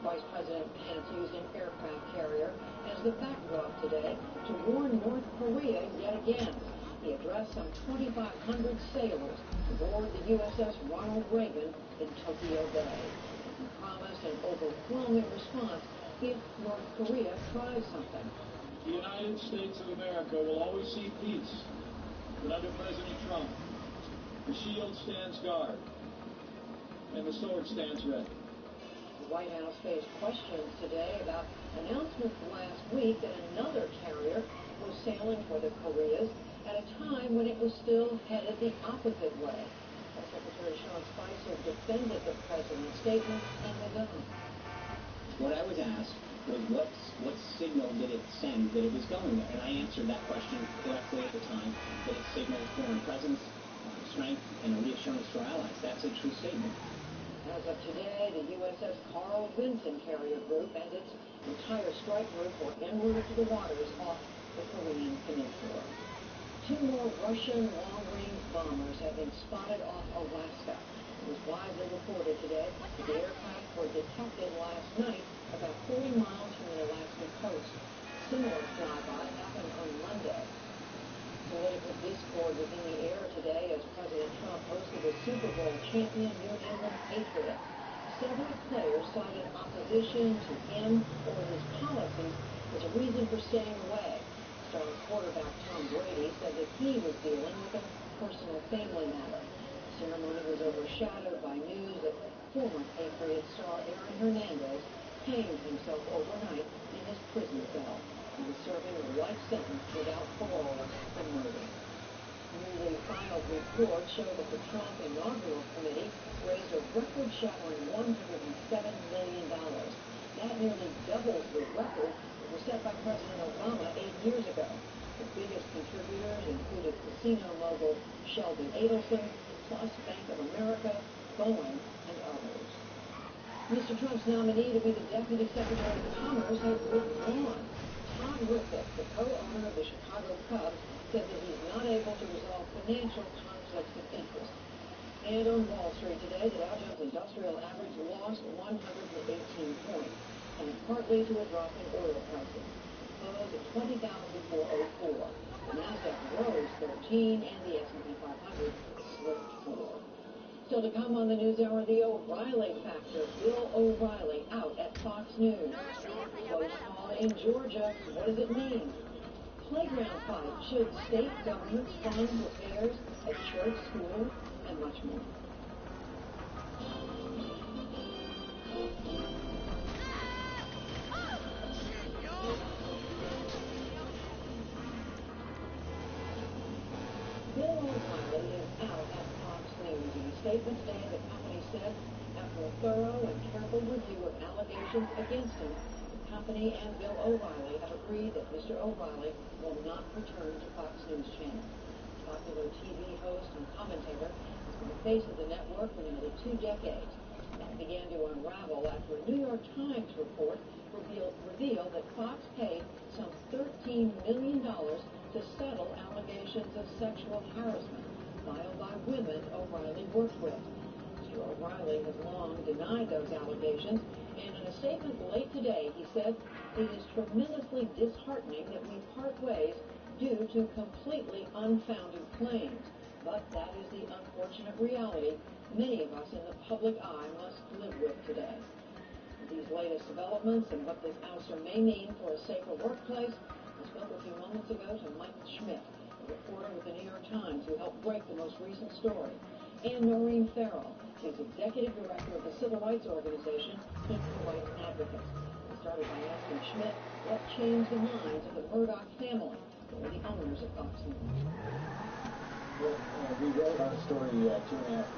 Vice President Pence used an aircraft carrier as the backdrop today to warn North Korea yet again. He addressed some 2,500 sailors aboard the USS Ronald Reagan in Tokyo Bay. He promised an overwhelming response if North Korea tries something. The United States of America will always seek peace, but under President Trump, the shield stands guard and the sword stands ready. The White House faced questions today about announcements last week that another carrier was sailing for the Koreas at a time when it was still headed the opposite way. Secretary Sean Spicer defended the president's statement and his own. What I was asked was what signal did it send that it was going there? And I answered that question correctly at the time, that it signaled foreign presence, strength, and a reassurance to our allies. That's a true statement. As of today, the USS Carl Vinson Carrier Group and its entire strike group were en route to the waters off the Korean peninsula. 2 more Russian long-range bombers have been spotted off Alaska. It was widely reported today that the aircraft were detected last night about 40 miles from the Alaskan coast. Similar flyby happened on Monday. Political discord was in the air today as President Trump hosted the Super Bowl champion New England Patriots. Several players cited opposition to him or his policies as a reason for staying away. Star quarterback Tom Brady said that he was dealing with a personal family matter. The ceremony was overshadowed by news that former Patriot star Aaron Hernandez hanged himself overnight in his prison cell. He was serving a life sentence without parole for murder. Newly filed reports show that the Trump inaugural committee raised a record-shattering $107 million. That nearly doubles the record that was set by President Obama 8 years ago. The biggest contributors included casino mogul Sheldon Adelson, plus Bank of America, Boeing, and others. Mr. Trump's nominee to be the Deputy Secretary of Commerce has withdrawn. Todd Ricketts, the co-owner of the Chicago Cubs, said that he's not able to resolve financial conflicts of interest. And on Wall Street today, the Dow Jones Industrial Average lost 118 points, and partly to a drop in oil prices. Closed at 20,404. The Nasdaq rose 13, and the S&P 500 slipped 4. Still to come on the NewsHour, the O'Reilly factor. Bill O'Reilly out at Fox News. Close call in Georgia. What does it mean? Playground fight. Should state governments fund repairs at church, schools, and much more. Bill O'Reilly is out at Fox News. In a statement today, the company said after a thorough and careful review of allegations against him, the company and Bill O'Reilly have agreed that Mr. O'Reilly will not return to Fox News Channel. Popular TV host and commentator has been the face of the network for nearly 2 decades. That began to unravel after a New York Times report revealed that Fox paid some $13 million to settle allegations of sexual harassment filed by women O'Reilly worked with. Mr. O'Reilly has long denied those allegations, and in a statement late today, he said it is tremendously disheartening that we part ways due to completely unfounded claims. But that is the unfortunate reality many of us in the public eye must live with today. These latest developments and what this ouster may mean for a safer workplace, I spoke a few moments ago to Michael Schmidt, a reporter with the New York Times who helped break the most recent story, and Noreen Farrell, who's executive director of the civil rights organization Equal Rights Advocates. We started by asking Schmidt what changed the minds of the Murdoch family, who are the owners of Fox News. Well, we wrote our story 2.5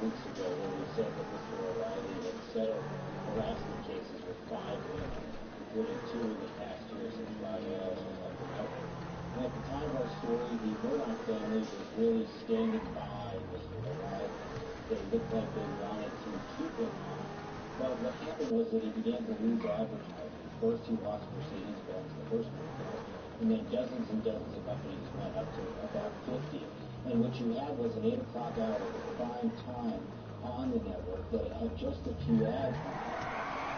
weeks ago where we said that Mr. O'Reilly had settled harassment cases with 5 women, including 2 in the past year since Roger Ailes was left the network. And at the time of our story, the Murdoch family was really standing by Mr. O'Reilly. They looked like they wanted to keep him on. But what happened was that he began to lose advertising. First, he lost Mercedes-Benz, the first one, and then dozens and dozens of companies went up to about 50. And what you had was an 8 o'clock hour at prime time on the network that had just a few ads on it.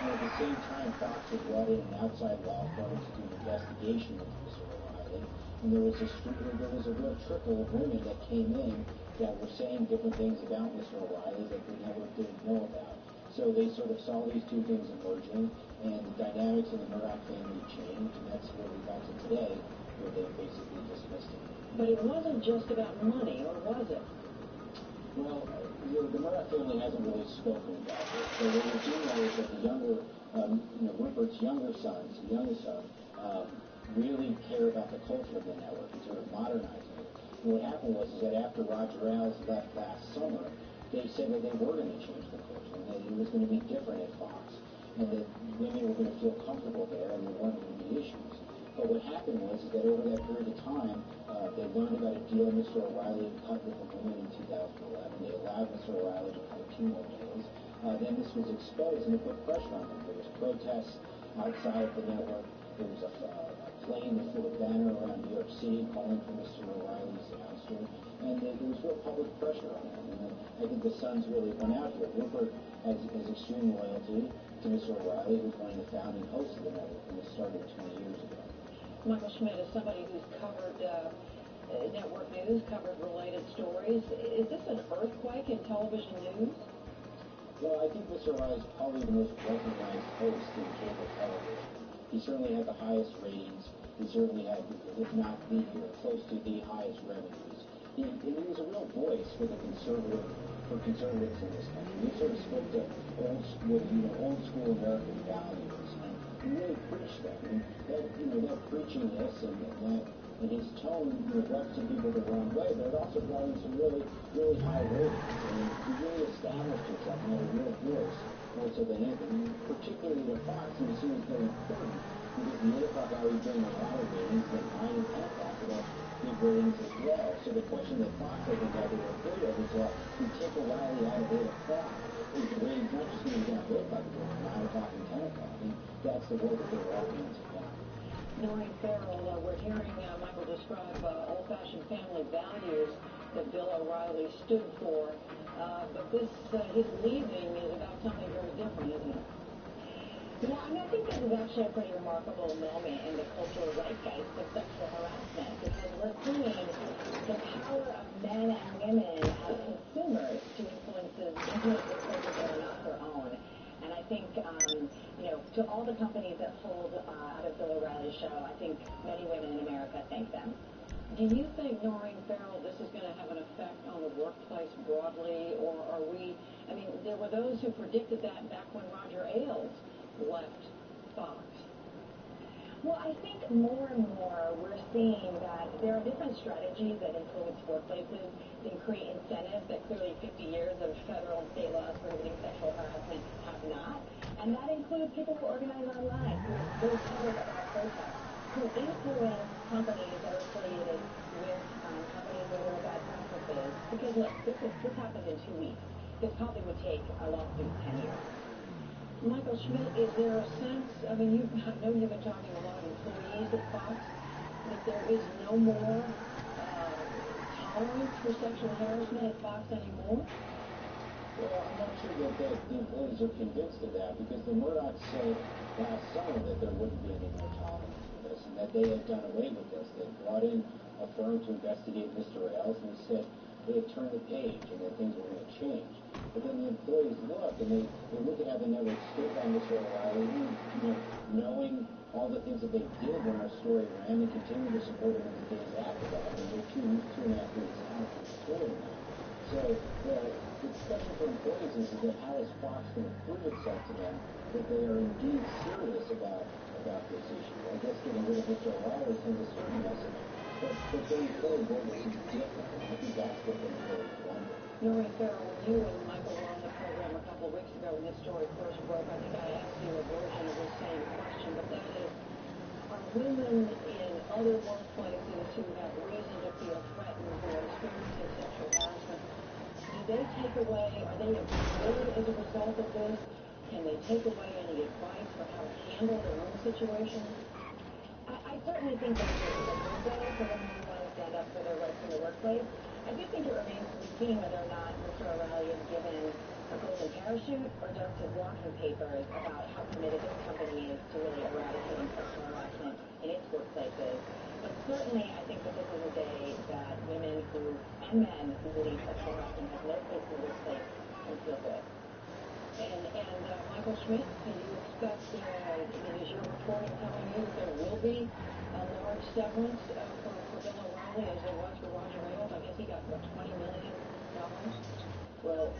And at the same time, Fox had brought in an outside law firm to do an investigation into Mr. O'Reilly. And there was a real trickle of women that came in that were saying different things about Mr. O'Reilly that the network didn't know about. So they sort of saw these two things emerging, and the dynamics of the Murdoch family changed, and that's where we got to today, where they basically dismissed him. But it wasn't just about money, or was it? Well, the Murdoch family hasn't really spoken about this. So what we do know is that the younger, Rupert's younger sons, the youngest son, really care about the culture of the network and sort of modernizing it. And what happened was that after Roger Ailes left last summer, they said that they were going to change the culture, and that it was going to be different at Fox, and that women were going to feel comfortable there, and there weren't going to be issues. But what happened was that over that period of time, they learned about a deal Mr. O'Reilly had cut with a woman in 2011. They allowed Mr. O'Reilly to cut 2 more deals. Then this was exposed, and it put pressure on them. There was protests outside of the network. There was a plane that flew a banner around New York City calling for Mr. O'Reilly's ouster. And there was real public pressure on him. And I think the sons really went out here. Rupert has extreme loyalty to Mr. O'Reilly, who's one of the founding hosts of the network, and it started 20 years ago. Michael Schmidt is somebody who's covered network news, covered related stories. Is this an earthquake in television news? Well, I think Mr. O'Reilly is probably the most recognized host in cable television. He certainly had the highest ratings. He certainly had, if not the, close to the highest revenues. He was a real voice for conservatives in this country. He sort of spoke to old school American values, and he really preached them. And that preaching this and his tone rubbed some people the wrong way, but it also brought in some really, really high ratings. And he really established himself and had a real voice more so than anything, particularly to Fox. And it seems very important because the 8 o'clock hour you bring a lot of ratings, and 9 and 10 o'clock would have big ratings as well. So the question that Fox, I think, had to be afraid of is that we take O'Reilly out of 8 o'clock, is the ratings not just going to be down 8 o'clock, but 9 o'clock and 10 o'clock. And that's the world that they're walking into now. Noreen Farrell, we're hearing Michael describe old-fashioned family values that Bill O'Reilly stood for, but his leaving is about something very different, isn't it? Yeah, I think this is actually a pretty remarkable moment in the cultural zeitgeist of sexual harassment, because we're seeing the power of men and women as consumers to influence behaviors that are not their own. And I think, to all the companies that pulled out of Bill O'Reilly's show, I think many women in America thank them. Do you think, Noreen Farrell, this is going to have an effect on the workplace broadly, or are we, there were those who predicted that back when Roger Ailes left Fox. Well, I think more and more we're seeing that there are different strategies that influence workplaces and create incentives that clearly 50 years of federal and state laws prohibiting sexual harassment have not. And that includes people who organize online, who are very public about protests, who influence companies that are affiliated with companies where there are bad practices. Because look, this happened in 2 weeks. This probably would take a lawsuit 10 years. Michael Schmidt, is there a sense, I know you've been talking to a lot of employees at Fox, that there is no more tolerance for sexual harassment at Fox anymore? Well, I'm not sure that the employees are convinced of that because the Murdochs said last summer that there wouldn't be any more tolerance for this and that they had done away with this. They brought in a firm to investigate Mr. Ailes and they said they had turned the page and that things were going to change. But then the employees look and they look at how the network stood by Mr. O'Reilly, knowing all the things that they did when our story ran and continue to support him in the days after that. I mean, we're 2.5 weeks out from the story now. So the discussion for employees is that how is Fox going to prove itself to them that they are indeed serious about this issue? I guess getting rid of Mr. O'Reilly sends a certain message, but going forward, what will be different? And I think that's what the employees wonder. Noreen Farrell, when you and Michael were on the program a couple of weeks ago when this story first broke, I think I asked you a version of the same question, but that is, are women in other workplaces who have reason to feel threatened, who are experiencing sexual harassment, do they take away, are they employed as a result of this? Can they take away any advice for how to handle their own situation? I certainly think that there is a window for women who want to stand up for their rights in the workplace. I do think it remains to be seen whether or not Mr. O'Reilly is given a golden parachute or just his walking papers about how committed this company is to really eradicating sexual harassment in its workplaces. But certainly, I think that this is a day that women and men who believe sexual harassment has no place in the workplace can feel good. And Michael Schmidt, do you expect, is your reporting telling you that there will be a large severance for Bill O'Reilly as there was for Roger Ailes? I guess he got, what, $20 million? Well,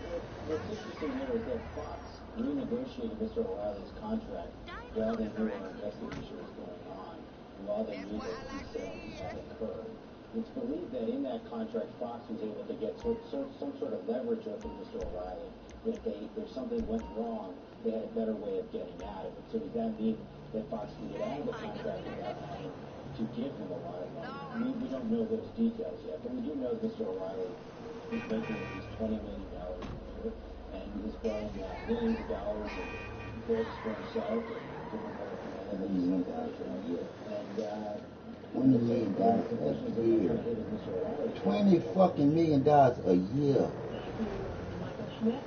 what's interesting here is that Fox renegotiated Mr. O'Reilly's contract while they knew our investigation was going on, and while they knew that these sales had occurred. It's believed that in that contract, Fox was able to get some sort of leverage over Mr. O'Reilly. That if something went wrong, they had a better way of getting out of it. So does that mean that Fox can get out of the contract without having to give him a lot of money? We don't know those details yet, but we do know Mr. O'Reilly is making at least $20 million a year, and he's brought in millions of dollars in books for himself and different $20 million a year. $20 million a year. $20 fucking million a year. Michael Schmidt.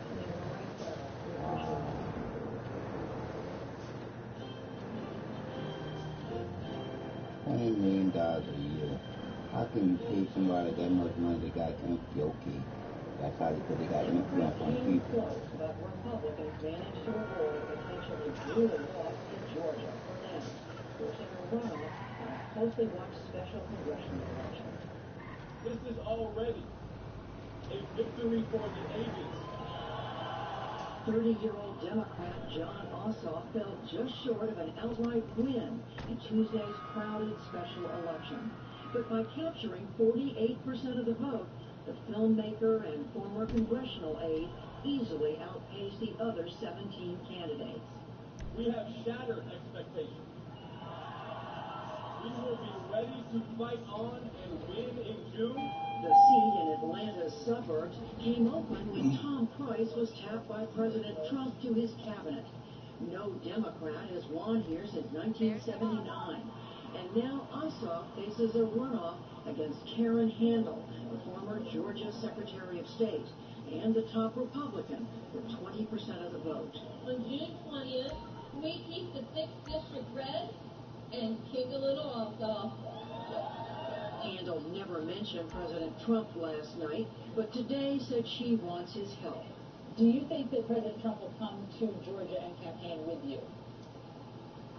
$20 million a year. How can you pay somebody that much money that got okay? That's how they got influence on people. But Republicans managed to avoid a potentially brutal loss in Georgia for now, forcing a runoff in a closely watched special congressional election. This is already a victory for the ages. 30-year-old Democrat Jon Ossoff fell just short of an outright win in Tuesday's crowded special election. But by capturing 48% of the vote, the filmmaker and former congressional aide easily outpaced the other 17 candidates. We have shattered expectations. We will be ready to fight on and win in June. The seat in Atlanta's suburbs came open when Tom Price was tapped by President Trump to his cabinet. No Democrat has won here since 1979. And now Ossoff faces a runoff against Karen Handel, the former Georgia Secretary of State, and the top Republican with 20% of the vote. On June 20th, we keep the 6th district red and kick a little Ossoff. Handel never mentioned President Trump last night, but today said she wants his help. Do you think that President Trump will come to Georgia and campaign with you?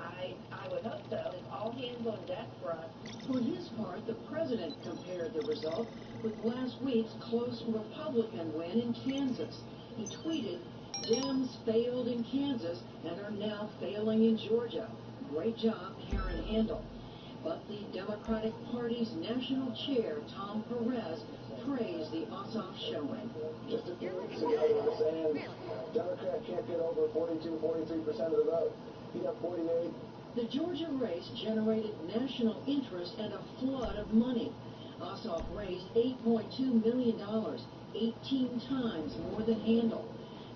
I would hope so. It's all hands on deck for us. For his part, the president compared the result with last week's close Republican win in Kansas. He tweeted, "Dems failed in Kansas and are now failing in Georgia. Great job, Karen Handel." But the Democratic Party's national chair, Tom Perez, praised the Ossoff showing. Just a few weeks ago, they were saying Democrat can't get over 43% of the vote. He got 48. The Georgia race generated national interest and a flood of money. Ossoff raised $8.2 million, 18 times more than Handel.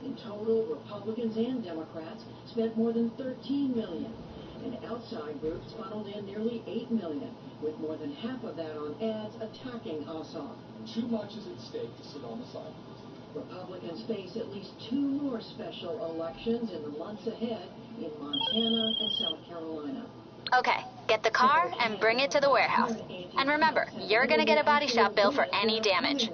In total, Republicans and Democrats spent more than $13 million. And outside groups funneled in nearly $8 million, with more than half of that on ads attacking Ossoff. Too much is at stake to sit on the sidelines. Republicans face at least 2 more special elections in the months ahead in Montana and South Carolina. Okay, get the car and bring it to the warehouse. And remember, you're gonna get a body shop bill for any damage.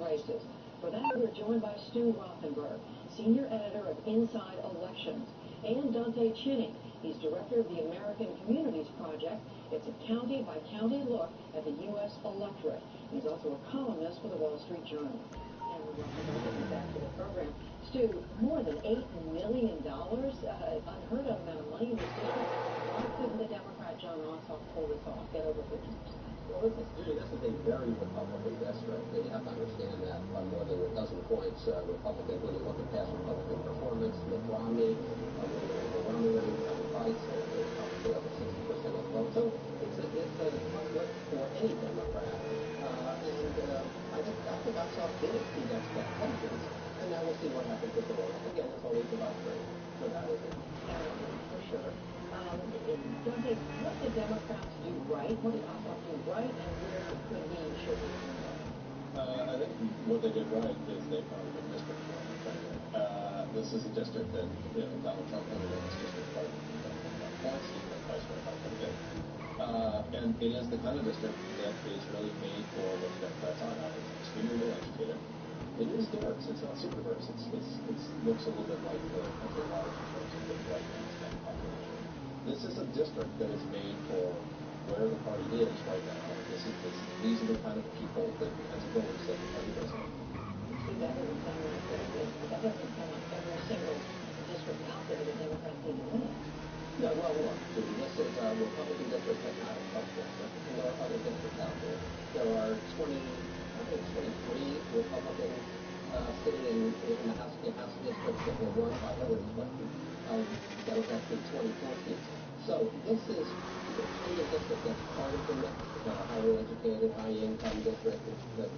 For that, we're joined by Stu Rothenberg, senior editor of Inside Elections, and Dante Chinny. He's director of the American Communities Project. It's a county-by-county look at the U.S. electorate. He's also a columnist for the Wall Street Journal. And welcome back to the program. Stu, more than $8 million, unheard of amount of money in this district. Why couldn't the Democrat John Ossoff pull this off, get over 50%? Well, Judy, this is a very Republican district. You have to understand that by more than a dozen points, Republican, when you look at past Republican performance, Mitt Romney, overwhelmingly Democrats, probably over 60% of the vote. So it's a tough look for any Democrat. I think Ossoff did exceed expectations, and now we'll see what happens with the vote. Again, it's always about three, so that is it. For sure. Dante, what did Democrats do right? What did Ossoff do right, and where could he, should he do right? I think what they did right is they found a good district for him, frankly. This is a district that, Donald Trump only won this district by points. He's been vice president quite a bit. And it is the kind of district that is really made for what Democrats are now. It's extremely well educated. It is diverse. It's not super diverse. It looks a little bit like the country large in terms of the white and Hispanic population. This is a district that is made for where the party is right now. These are the kind of people that, as voters, that the party doesn't have. See, that doesn't sound like every single district out there that Democrats need to win. No, well, look, Judy, this is a Republican district, but not a Trump district. And there are other districts out there. There are 23 Republicans sitting in the House districts that were won by Hillary Clinton. Democrats did 24 seats. So this is the kind of district that's part of the mix. It's not a highly educated, high-income district that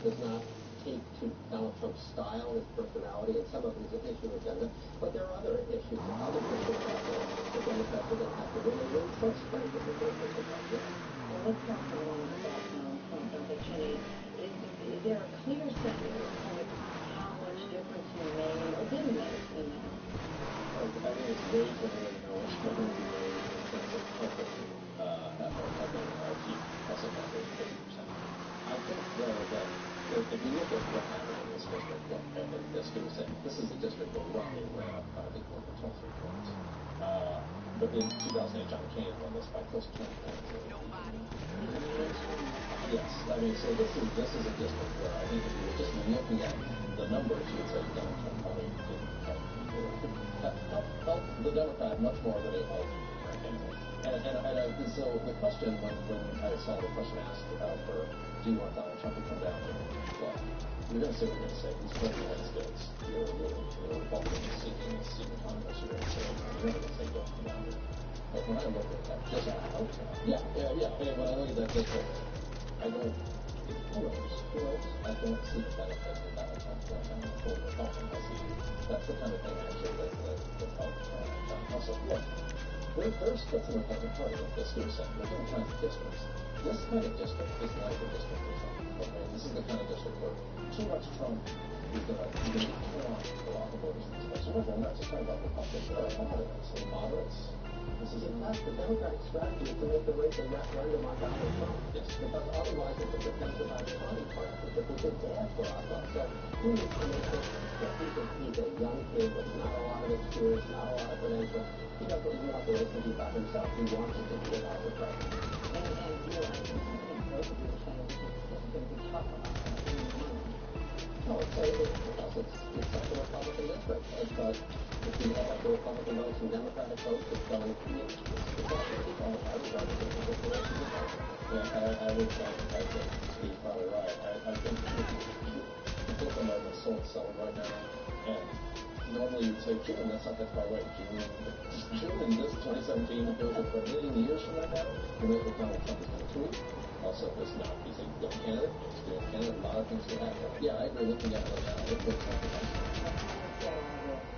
does not take to Donald Trump's style, his personality, and some of his issue agenda. But there are other issues, other districts out there that Democrats are going to have to really win first, frankly, before they pick up this. Well, let's talk for a moment about Trump, Dante Chinny. Is there a clear sense of how much difference he made or didn't make in that? I think it's way too early to know what's going to be made in terms of helping keep Ossoff at 50%. I think, though, that if you look at what happened in this district, as Stu was saying, this is a district where Romney ran up, I think, over 23 points. But in 2008, John McCain won this by close to 20 points. Yes, I mean, so this is a district where I think if you were just looking at the numbers, you would say Donald Trump probably helped the Democrat much more than he helped Hillary. And so the question, when I saw the question asked for, do you want Donald Trump to come down here? Well, you're going to say what you're going to say. He's from the United States. You're a Republican seeking autonomous. You're going to say, you're not going to say, don't come down here. But when I look at that district, I hope so. Yeah. And when I look at that district, I don't, who knows? I don't see the benefit of Donald Trump going down the full Republican. That's the kind of thing, actually, that helped John Ossoff. Look, there's splits in the Republican Party, like this Stu said. There's all kinds of districts. This kind of district is like a district for Trump. Okay? This is the kind of district where too much Trump is going to turn off a lot of voters in this place. Remember, we're not just talking about Republicans. There are moderates. And moderates. This is, in fact, the Democratic strategy to make the race a referendum on Donald Trump. Yes. Because otherwise it's a defensive party partnership, which is bad for Ossoff. So he needs to make it that he's a young kid with not a lot of experience, not a lot of credentials. He doesn't even want the race to be by himself. He wants it to be about the president. And you're right. I think both of you are saying this is going to be tough on Ossoff. No, because it's such a Republican district. But if you add up the Republican votes and Democratic votes, it's going to be it's all going to be close. I would argue that the race is close. Yeah, I think Steve's probably right. I think the people are the soul selling right now, and normally you'd say June, that's not that far away. June in this 2017 feels like a million years from right now. The way that Donald Trump is going to tweet. Also, he's a young candidate. He's a young candidate. A lot of things can happen. Yeah, I agree. Looking at it right now, it looks like the best.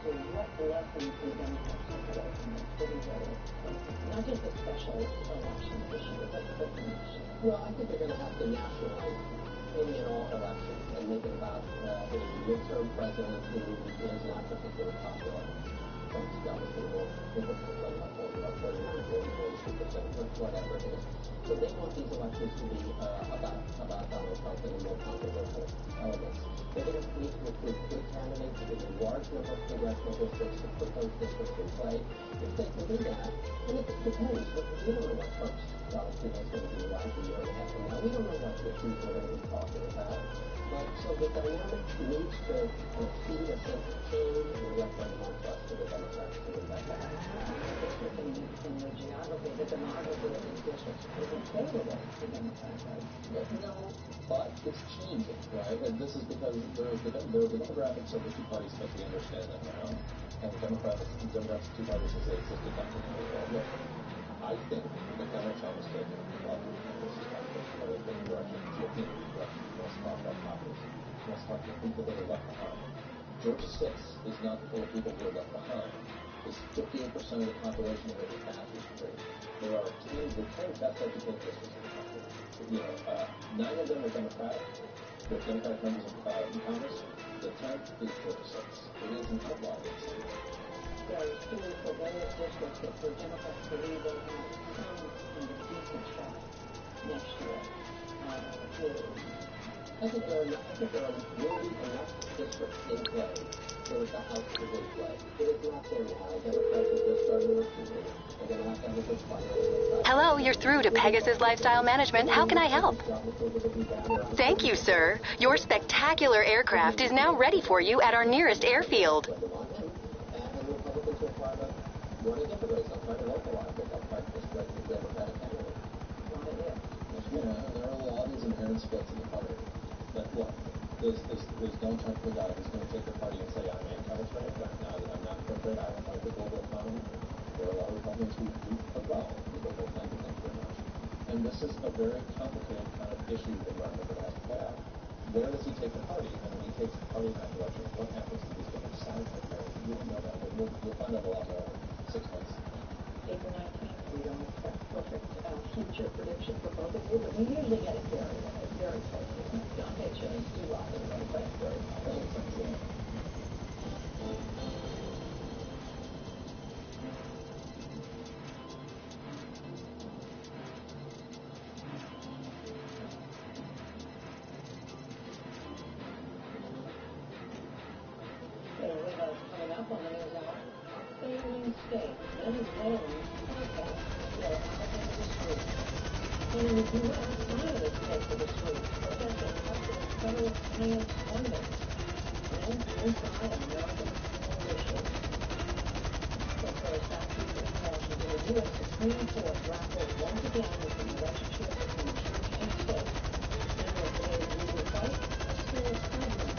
What lessons do Democrats take away from this? What is not just the special elections issue, but the nation? Well, I think they're going to have to nationalize in all elections and make it about a midterm president who is not particularly popular. Trump's got approval, like 49, 40, 42%, whatever it is. So they want these elections to be about Donald Trump and more controversial elements. They're going to need to recruit good candidates in a large number of congressional districts to put those districts in play. If they can do that, and it depends. We don't know what Trump's policy is going to be like a year and a half from now. We don't know what issues we're going to be talking about. But so the dynamic needs to feed a sense of change, and we have to have more trust for the Democrats to do that. In the geography, the demography of these districts isn't favorable to Democrats, right? No, but it's changing, right? And this is because there are the demographics of the two parties that we understand that now, and the demographics of two parties as they existed back in the world. Look, I think that Donald Trump is taking this direction, direction, let's talk about populism. Let's talk about people that are left behind. Georgia 6 is not full of people who are left behind. It's 58% of the population of every bachelor's degree. There are 10 best educated districts in the country. 9 of them are Democratic. The Democratic members of Congress. The 10th is Georgia 6. It is an outlaw. There are still for various districts that the Democrats believe they have some kind of decent shot next year. I think there will be enough districts in play so that the House is in play. It is not there now. Democrats are just starting recruiting. They're going to have a good fight. Hello, you're through to Pegasus Lifestyle Management. How can I help? Thank you, sir. Your spectacular aircraft is now ready for you at our nearest airfield. Want a different race, I'll try to localize it. I'll try to display the Democratic candidate. There are a lot of these inherent splits in the party. But look, there's Donald Trump who got it. He's going to take the party and say, I'm anti-trade, I'm not for trade, I don't like the global economy. There are a lot of Republicans who do well the global economy, thank you very much. And this is a very complicated kind of issue environment that has to play out. Where does he take the party? And when he takes the party in that direction, what happens to these different sides of the party? We don't know that, but we'll find out a lot more in 6 months. April 19th, we don't expect perfect future prediction for both of you, but we usually get it very close. Don't hit you too often, but it's very close. Coming up on the news hour, failing state, Venezuelans protest still out into the streets. And we do outside of the state of the streets, protesting up to the federal science funding. And inside American coalition. So first, back to Washington, the U.S. Supreme Court grapples once again with the relationship between church and state. Several today's legal fight, a still president.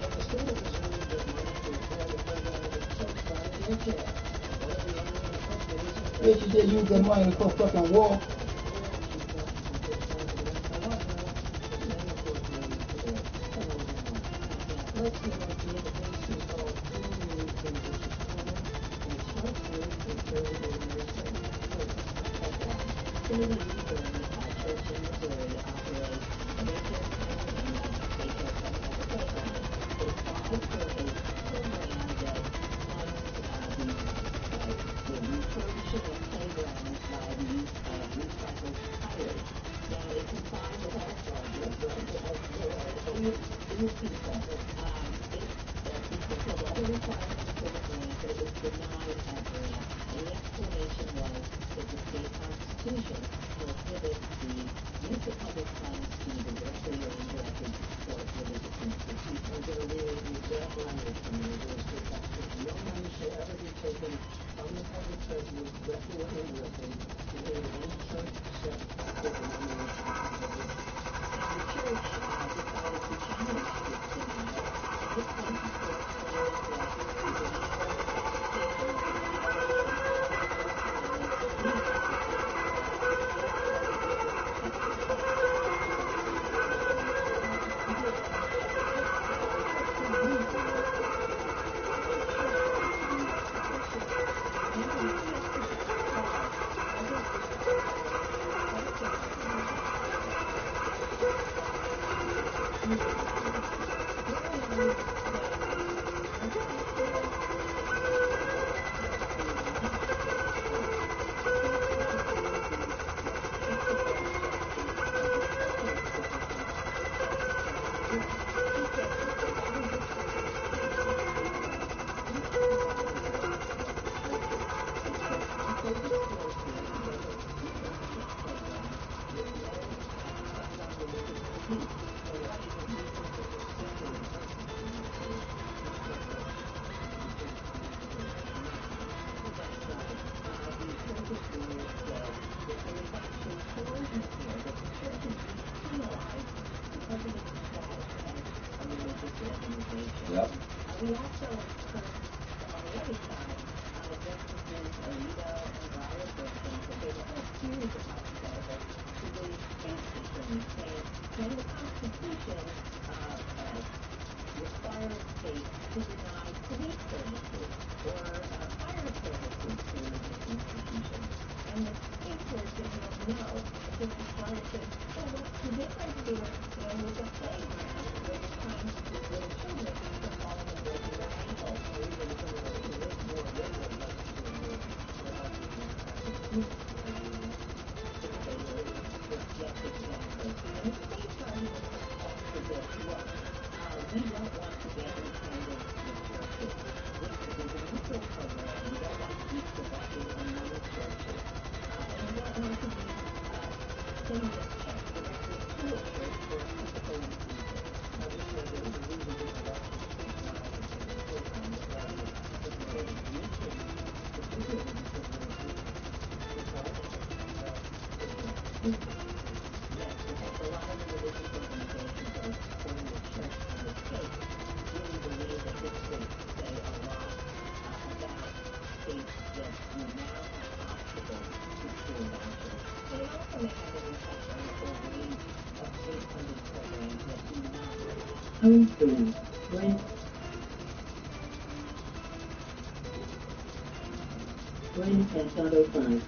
The state of Missouri gave money to repair the playground at Church Volunteer Care. One of the young men approached the Yeah, she said use that money for fucking war. Let's see what the indication called Clean Weekend versus Corner, and it starts with conservative administration. Sandy Lutheran Church in Missouri operates daycare center and daycare center at the playground. They applied for a program that funds the refurbishing of playgrounds by the use of recycled tires. Now, it complies with all charges, it fulfilled all the requirements for the grant, but it was denied that grant. And the explanation was that the state constitution prohibits the use of public funds to directly or indirectly support religious institutions. I'm going to read the exact language from the Missouri State Constitution. No money shall ever be taken from the public treasury directly or indirectly to aid any church, sect, or denomination of religion. And the church decided to challenge this denial. This comes before saying that the denial is taken Yep. We also heard on the other side, Justices Alito and Breyer both think that there were a series of hypotheticals to really answer things, saying, when the Constitution requires states to deny police services or fire services to religious institutions. And the Supreme Court said, no. Justice Breyer said, well, what's the difference here, with the playground where you're trying to keep little children from falling and breaking their ankles, or even some of the more liberal justices yes, exactly. And the state's argument for this was, we don't want to get entangled with churches. This is a neutral program. We don't want to be selected among churches. And we don't want to be sending a check directly to a church for political infusion. Now, this was a really big election statewide in the program that was really reaching, particularly because there was this yes, in fact, a lot of the religious organizations that are supporting the church and the state really believe that this could say a lot about states that do now have obstacles to school vouchers. But it also may have an impact on the whole range of state-funded programs that do not really. Homeschool. When at 5:05.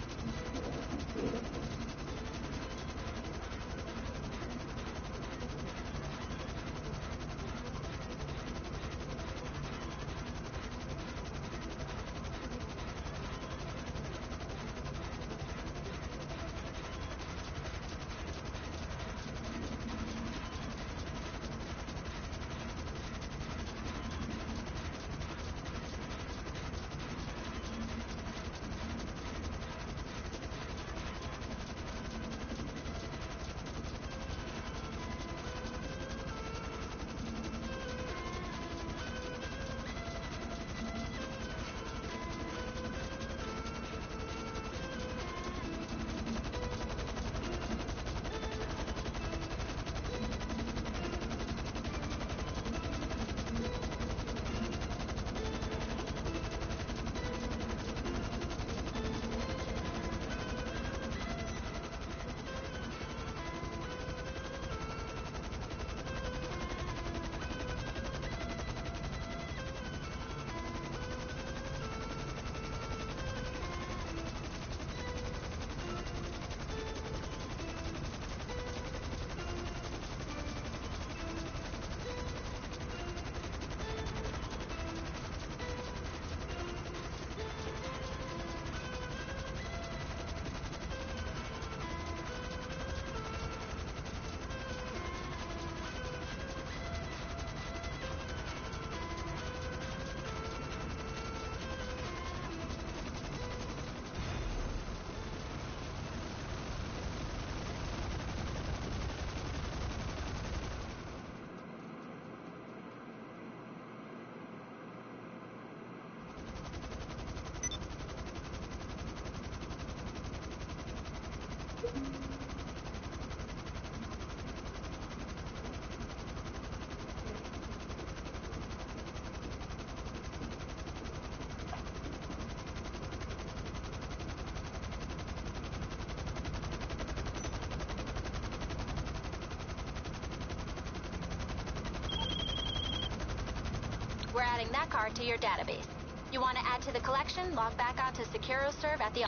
We're adding that card to your database. You want to add to the collection? Log back onto SecuroServe at the...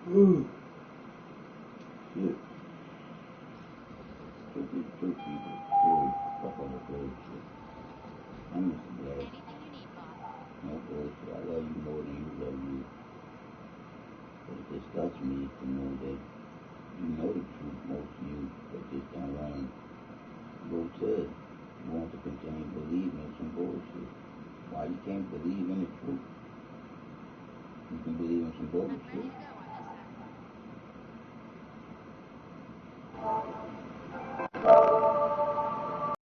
Shit. Two people really fuck on the bullshit. I'm Mr. Black. No bullshit. I love you more than you love you. But it disgusts me to know that you know the truth, most of you, but just don't want to go to it. You want to continue believing in some bullshit. Why you can't believe in the truth? You can believe in some bullshit.